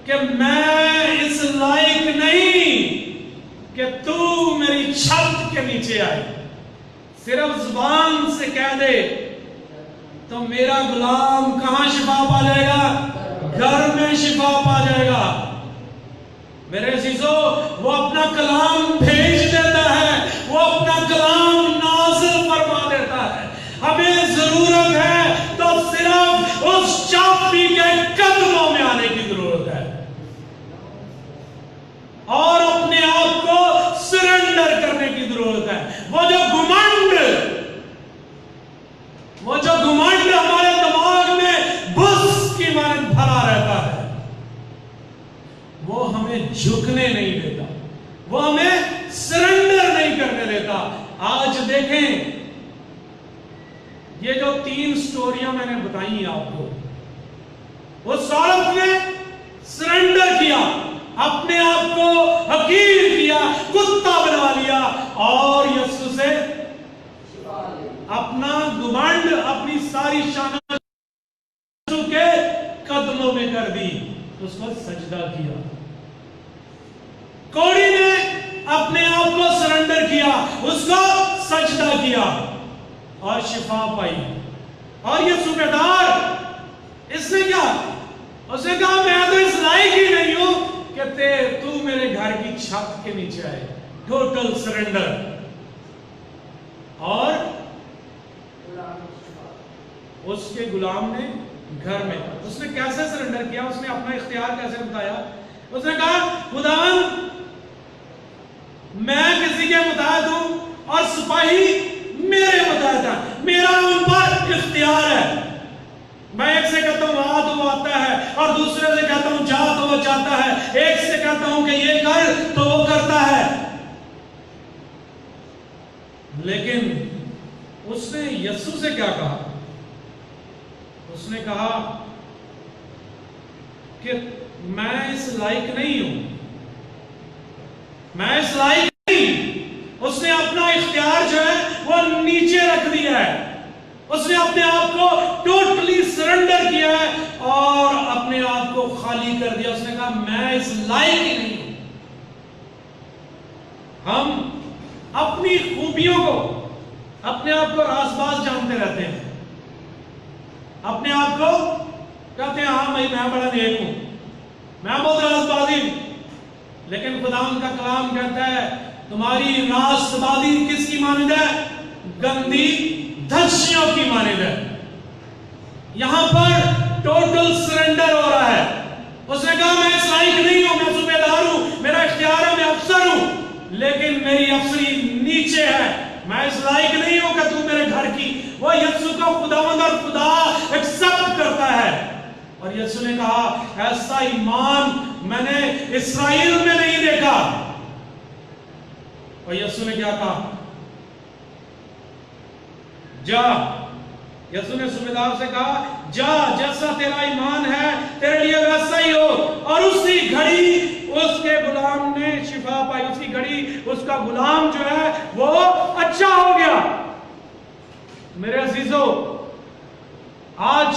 कि मैं इस लायक नहीं कि तू मेरी छत के नीचे आए। सिर्फ जुबान से कह दे तो मेरा गुलाम कहां शिफा पा जाएगा? घर में शिफा पा जाएगा। मेरे अजीजों, वो अपना कलाम भेज देता है, वो अपना कलाम नाज़िल फरमा देता है। हमें जरूरत है तो सिर्फ उस चाबी के कदमों में आने की जरूरत है, और अपने आप को सरेंडर करने की जरूरत है। वो जो घुमंड हमारे दिमाग में बुस की मानद भरा रहता है, वो हमें झुकने नहीं देता, वो हमें सरेंडर नहीं करने देता। आज देखें, ये जो 3 स्टोरियां मैंने बताई आपको, उस औरत ने सरेंडर किया, अपने आप को हकीर किया, कुत्ता बना लिया, और यीशु से अपना घमंड, अपनी सारी शान यीशु के कदमों में कर दी, उसको सजदा किया। कौड़ी ने अपने आप को सरेंडर किया, उसको सजदा किया, और शिफा पाई। और ये सूबेदार इसने क्या, उसने कहा मैं तो इस लायक ही नहीं हूं कि तू मेरे घर की छत के नीचे आए। Total surrender. और उसके गुलाम ने घर में, उसने कैसे सरेंडर किया, उसने अपना इख्तियार कैसे बताया? उसने कहा खुदावन मैं किसी के मुताबिक हूं और सिपाही मेरे मुताबिक है, मेरा उन पर इख्तियार है। मैं एक से कहता हूं आ तो वो आता है, और दूसरे से कहता हूं जा तो वो जाता है, एक से कहता हूं कि ये कर तो वो करता है। लेकिन उसने यीशु से क्या कहा? उसने कहा कि मैं इस लायक नहीं हूं, मैं इस लायक नहीं। उसने अपना इख्तियार जो है वो नीचे रख दिया है। उसने अपने आप को टोटली सरेंडर किया है और अपने आप को खाली कर दिया। उसने कहा मैं इस लायक ही नहीं हूं। हम अपनी खूबियों को, अपने आप को रासबाज जानते रहते हैं, अपने आप को कहते हैं हाँ भाई मैं बड़ा नेक हूं, मैं बहुत रासबाजी हूं। लेकिन खुदावंद का कलाम कहता है तुम्हारी रासबाजी किसकी मानिंद है? गंदी धर्षियों की मानिंद है। यहां पर टोटल सरेंडर हो रहा है। उसने कहा मैं इस लायक नहीं हूं, मैं सूबेदार हूं, मेरा इख्तियार है, मैं अफसर हूं, लेकिन मेरी अफसरी नीचे है। मैं इस लायक नहीं हूं कि तू मेरे घर की। वो यीशु को खुदावंद और खुदा एक्सेप्ट करता है। और यीशु ने कहा ऐसा ईमान मैंने इस्राएल में नहीं देखा। और यीशु ने क्या कहा? जा। यीशु ने सूबेदार से कहा जा, जैसा तेरा ईमान है तेरे लिए वैसा ही हो। और उसी घड़ी उसके गुलाम ने शिफा पाई। उसी घड़ी उसका गुलाम जो है वो अच्छा हो गया। मेरे अजीजों, आज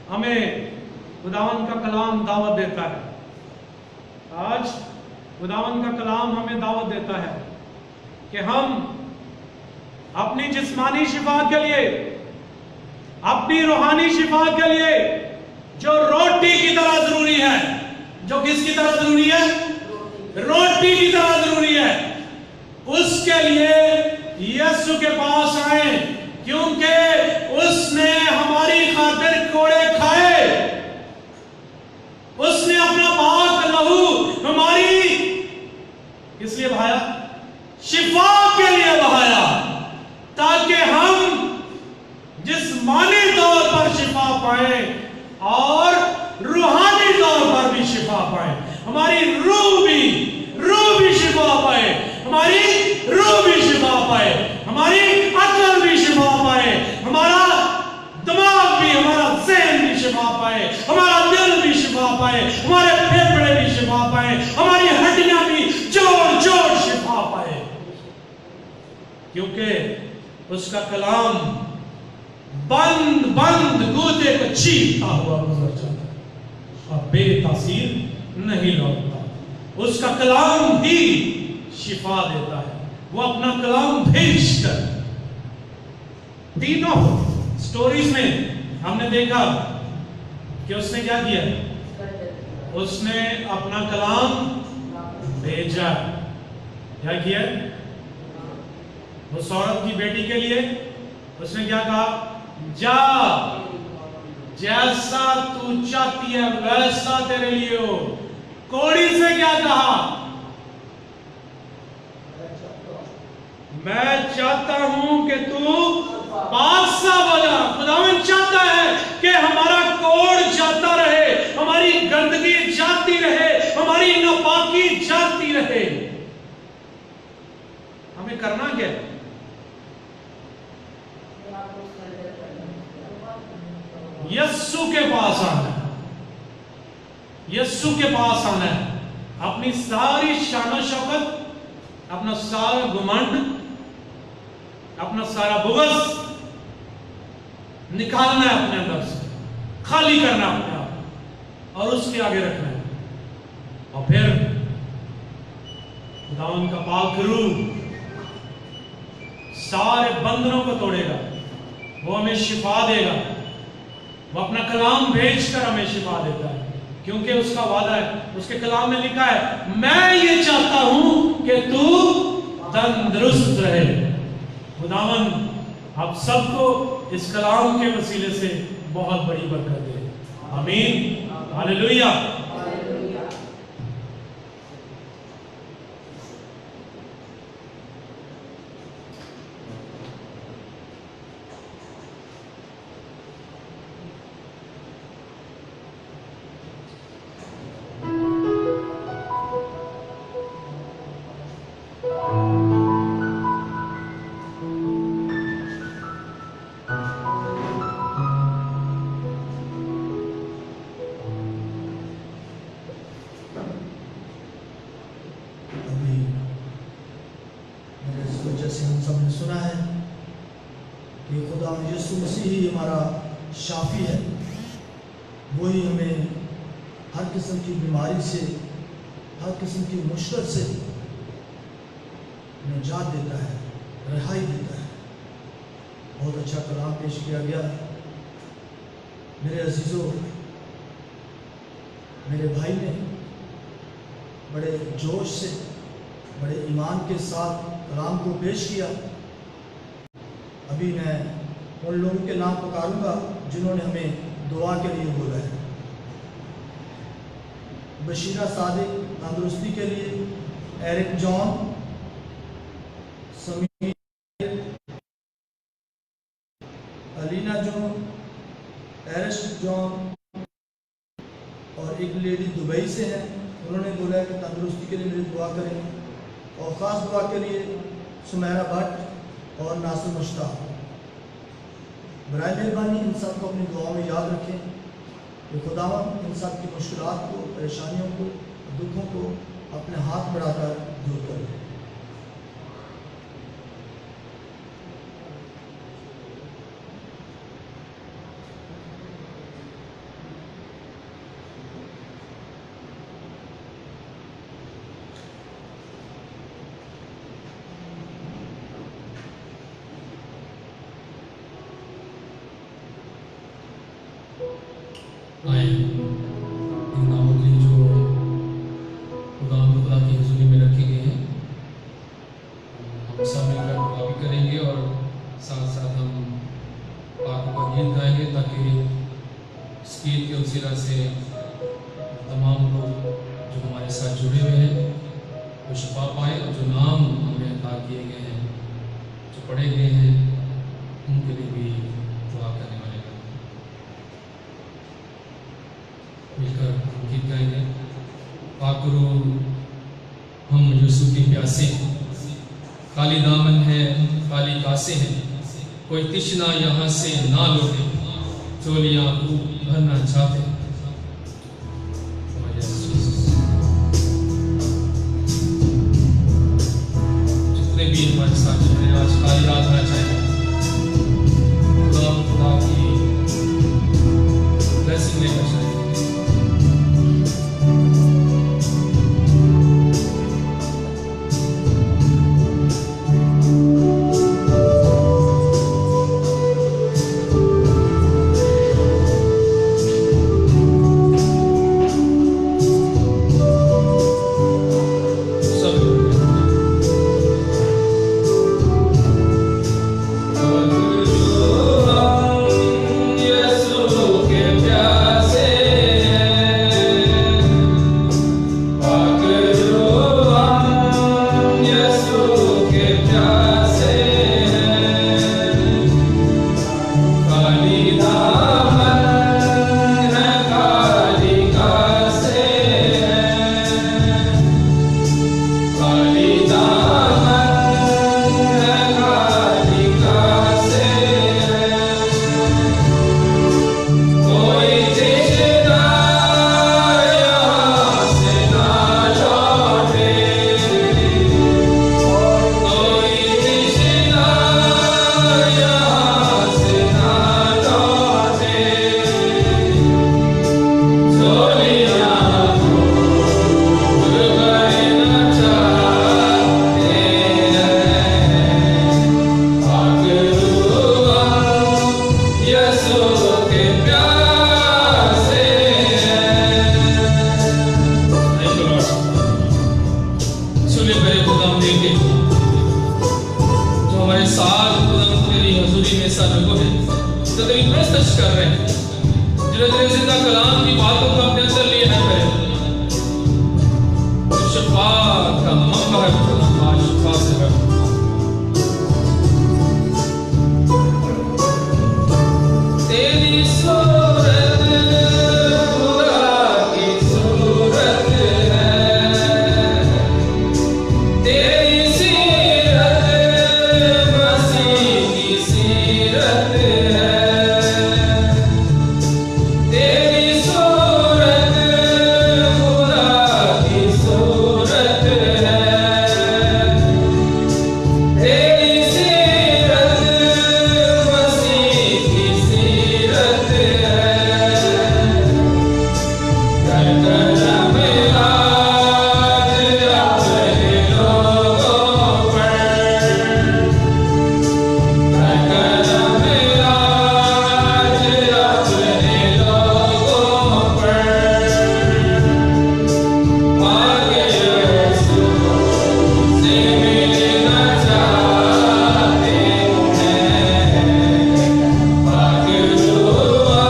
हमें खुदावंद का कलाम दावत देता है। आज खुदावंद का कलाम हमें दावत देता है कि हम अपनी जिस्मानी शिफा के लिए, अपनी रूहानी शिफा के लिए जो रोटी की तरह जरूरी है, जो किसकी तरह जरूरी है? रोटी की तरह जरूरी है, उसके लिए यीशु के पास आए, क्योंकि उसने हमारी खातिर कोड़े खाए। उसने अपना पाक लहू हमारी किस लिए बहाया? शिफा के लिए बहाया, ताकि हम जिस्मानी तौर पर शिफा पाए और रूहानी तौर पर भी शिफा पाए। हमारी रूह भी शिफा पाए, हमारी रूह भी शिफा पाए, हमारी अकल भी शिफा पाए, हमारा दिमाग भी, हमारा ज़हन भी शिफा पाए, हमारा दिल भी शिफा पाए, हमारे फेफड़े भी शिफा पाए, हमारी हड्डियां भी जोड़ जोड़ शिफा पाए। क्योंकि उसका कलाम बंद बंद गूदे को चीरता हुआ गुजर जाता और बेतासीर नहीं लौटता। उसका कलाम भी शिफा देता है। वो अपना कलाम भेजकर, तीनों स्टोरीज में हमने देखा कि उसने क्या किया? उसने अपना कलाम भेजा। क्या किया? उस औरत की बेटी के लिए उसने क्या कहा? जा, जैसा तू चाहती है वैसा तेरे लिए हो। कोड़ी से क्या कहा? मैं चाहता हूं कि तू पाक साफ हो जा। खुदावंद चाहता है कि हमारा कोड़ जाता रहे, हमारी गंदगी जाती रहे, हमारी नापाकी जाती रहे। हमें करना क्या है? यीशु के पास आना है, यीशु के पास आना है। अपनी सारी शान शौकत, अपना सारा घमंड, अपना सारा बुग़्ज़ निकालना है अपने अंदर से, खाली करना अपने आप और उसके आगे रखना है। और फिर खुदावंद का पाक रूह सारे बंधनों को तोड़ेगा, वो हमें शिफा देगा, वो अपना कलाम भेजकर हमें शिफा देता है, क्योंकि उसका वादा है, उसके कलाम में लिखा है, मैं ये चाहता हूं कि तू तंदुरुस्त रहे। खुदावन आप सबको इस कलाम के वसीले से बहुत बड़ी बरकत दे। आमीन, हालेलुया। जैसे हम सब ने सुना है कि खुदा यीशु मसीह ही हमारा शाफी है, वही हमें हर किस्म की बीमारी से, हर किस्म की मुश्किल से निजात देता है, रिहाई देता है। बहुत अच्छा कलाम पेश किया गया। मेरे अजीज़ों, मेरे भाई ने बड़े जोश से, बड़े ईमान के साथ कलाम को पेश किया। अभी मैं उन लोगों के नाम पुकारूंगा जिन्होंने हमें दुआ के लिए बोला है। बशीरा सादिक तंदुरुस्ती के लिए, Eric John, Sameer, Alina John, एरिस्ट जॉन और एक लेडी दुबई से है, उन्होंने बोला है कि तंदुरुस्ती के लिए मेरी दुआ करें। और ख़ास दुआ के लिए सुमेरा भट्ट और नासिर मुश्ताक। बराए मेहरबानी इन सब को अपनी दुआओं में याद रखें कि खुदावन इन सब की मुश्किलात को, परेशानियों को, दुखों को अपने हाथ बढ़ाकर दूर कर दे। आए इन नामों के जो खुदा की हुजूरी में रखे गए हैं, हम सब मिलकर दुआ भी करेंगे और साथ साथ हम पाक का गीत गाएंगे, ताकि इस गीत के वसीला से तमाम लोग जो हमारे साथ जुड़े हुए हैं वो शिफा पाए, और जो नाम हमें अता किए गए हैं, जो पढ़े गए हैं, उनके लिए भी दुआ करने वाले हैं। मिलकर हम गीत गाएंगे। पाकरू हम यूसु की प्यासे, खाली दामन है, खाली कासे हैं, कोई तिश्ना यहाँ से ना लौटे, चोलियाँ भरना चाहते। जितने भी हमारे साथ जुड़े आज खाली आराधना चाहेंगे, खुदा की ब्लेसिंग लेकर चाहेंगे। खुदा हिस्सा में वो है तो तेरी प्रस्तश कर रहे हैं जिन्हें तेरे जिंदा कलाम की बातों को अपने अंदर लिए है शफा का मंबा है खुदा शफा से है तेरी सूरत खुदा की सूरत है तेरी सीरत मसीह की सीरत है तेरी सूरत खुदा की सूरत है तेरी सीरत मसीह की सीरत है कर करम आज अपने लोगों पर कर करम आज अपने लोगों पर आगे यीशु से मिलना चाहते हैं भागरुआ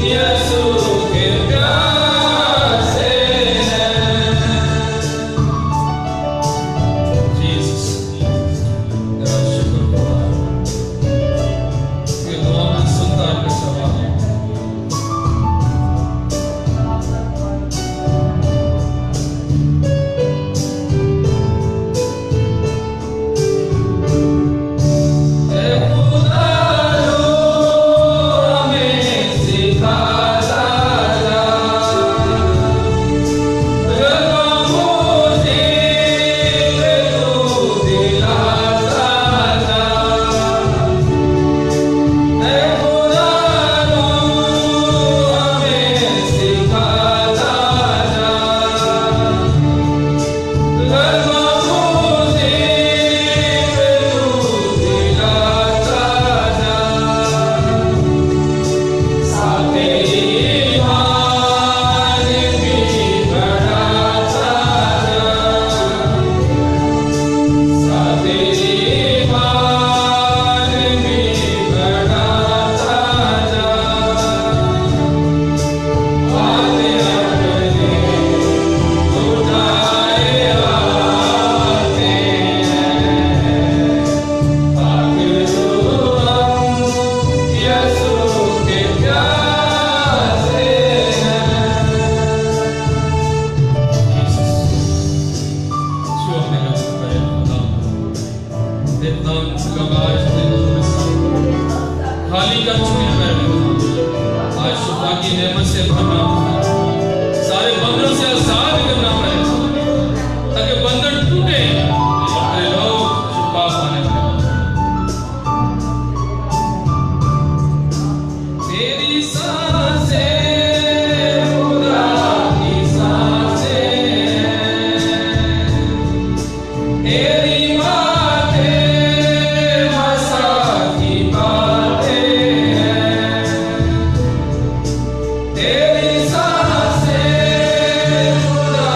यीशु के प्यार से जीसस तेरा शुक्र खुदा ये दुआ में सुनता है सवाल ए खुदा रो हमें सिखाता जा रगमों से तू दिलाता जा ए खुदा रो हमें सिखाता जा रगमों से तू दिलाता जा साथे ईमान भी बढ़ाता जा साथे ईमान भी बढ़ाता जा आते अपने उठाए आते हैं भागरुआ यीशु के प्यार से जो अपने रब को करे खुदा इतना लगाज खाली कर चुके हैं आज शफा की नेमत से भरना सारे बंधनों से आजाद करना पड़े ताकि बंधन टूटे और तेरे लोग शफा पाने लगे तेरी सांसें खुदा की सांसें तेरी बातें मसा की बातें हैं तेरी सांसें खुदा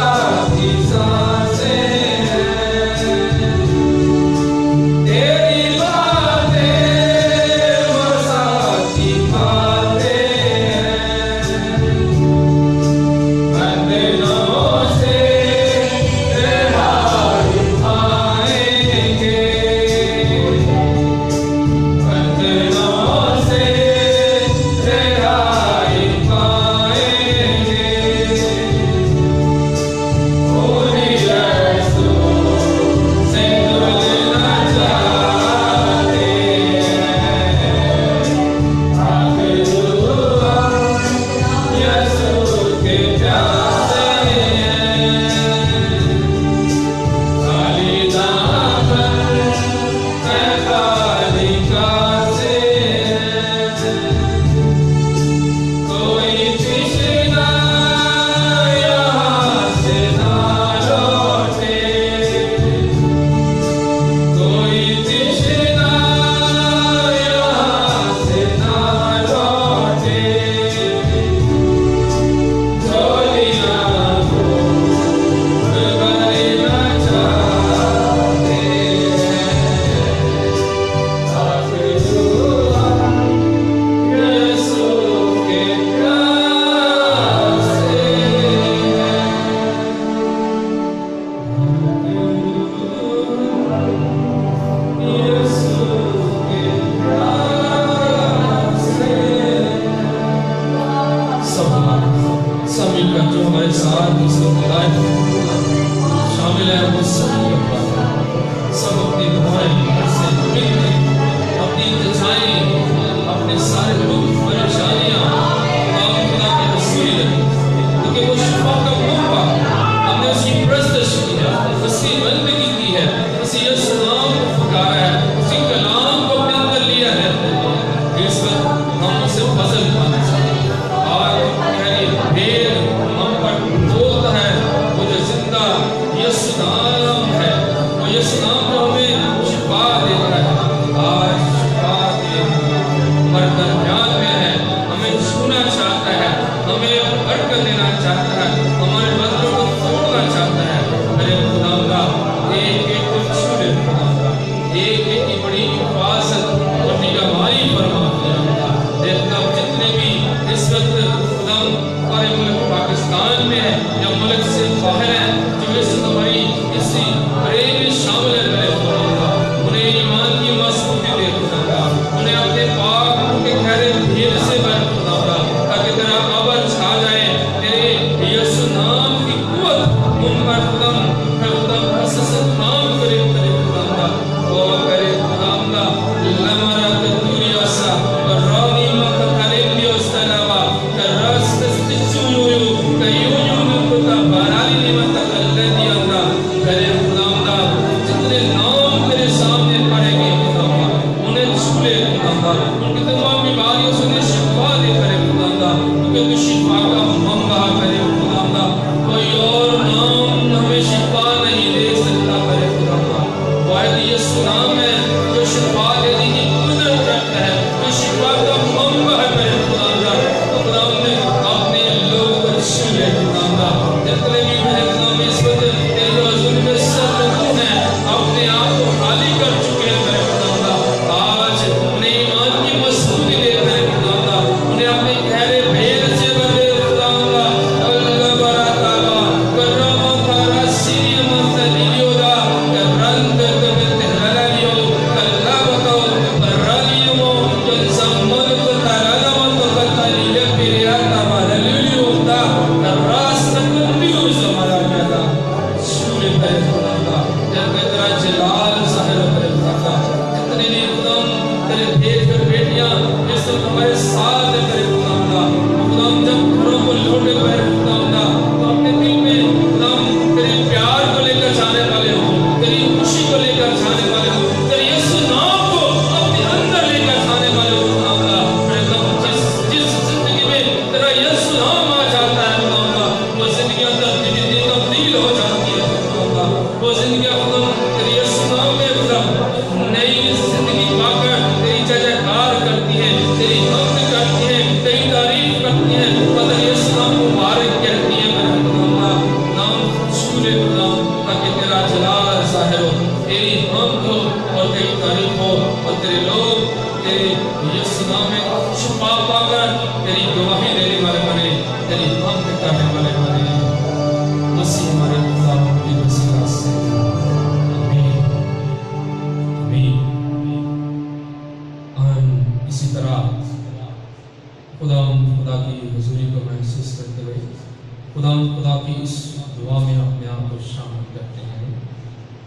खुदा की इस दुआ में अपने आप को शामिल करते हैं।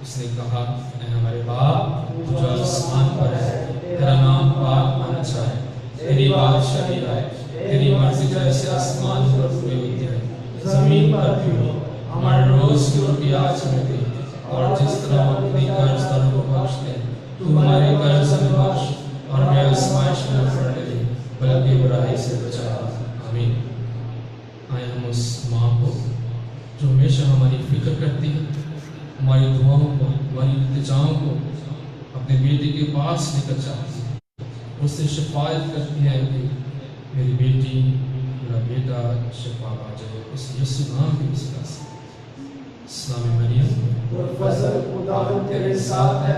उसने कहा, ऐ हमारे बाप जो आसमान पर है, तेरा नाम पाक माना जाए, तेरी बादशाही आए, तेरी मर्जी जैसे आसमान पर पूरी होती है जमीन पर भी हो। हमारे रोज की रोटी आज हमें दे, और जिस तरह हम अपने कर्जदारों को बख्शते हैं, तू हमारे कर्ज हमें बख्श, और हमें आजमाइश में न पड़ने दे, बल्कि बुराई से बचा। आमीन। आए हम उस माँ को जो हमेशा हमारी फिक्र करती है, हमारी दुआओं को, हमारी इल्तिजाओं को अपने बेटे के पास लेकर जाती है, उससे शिफायत करती है कि मेरी बेटी, मेरा बेटा शिफा पा जाए उस यीशु नाम की वसीला से। सलाम मरियम, फजल खुदावंद तेरे साथ है,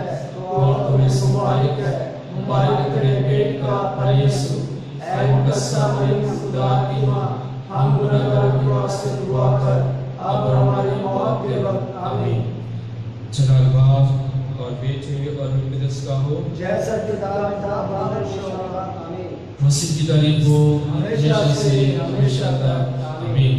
और तुम्हें मुबारक है, मुबारक तेरे पेट का फल यीशु। ऐ मुकद्दसा मरियम खुदा की माँ, हम गुनहगारों के वास्ते दुआ कर, अब और हमारी मौत के वक्त। आमीन। जलाल बाप और बेटे और रूह कुद्दस का हो, जैसा पिता आमीन। मसीह की तारीफ हो हमेशा से हमेशा तक। आमीन।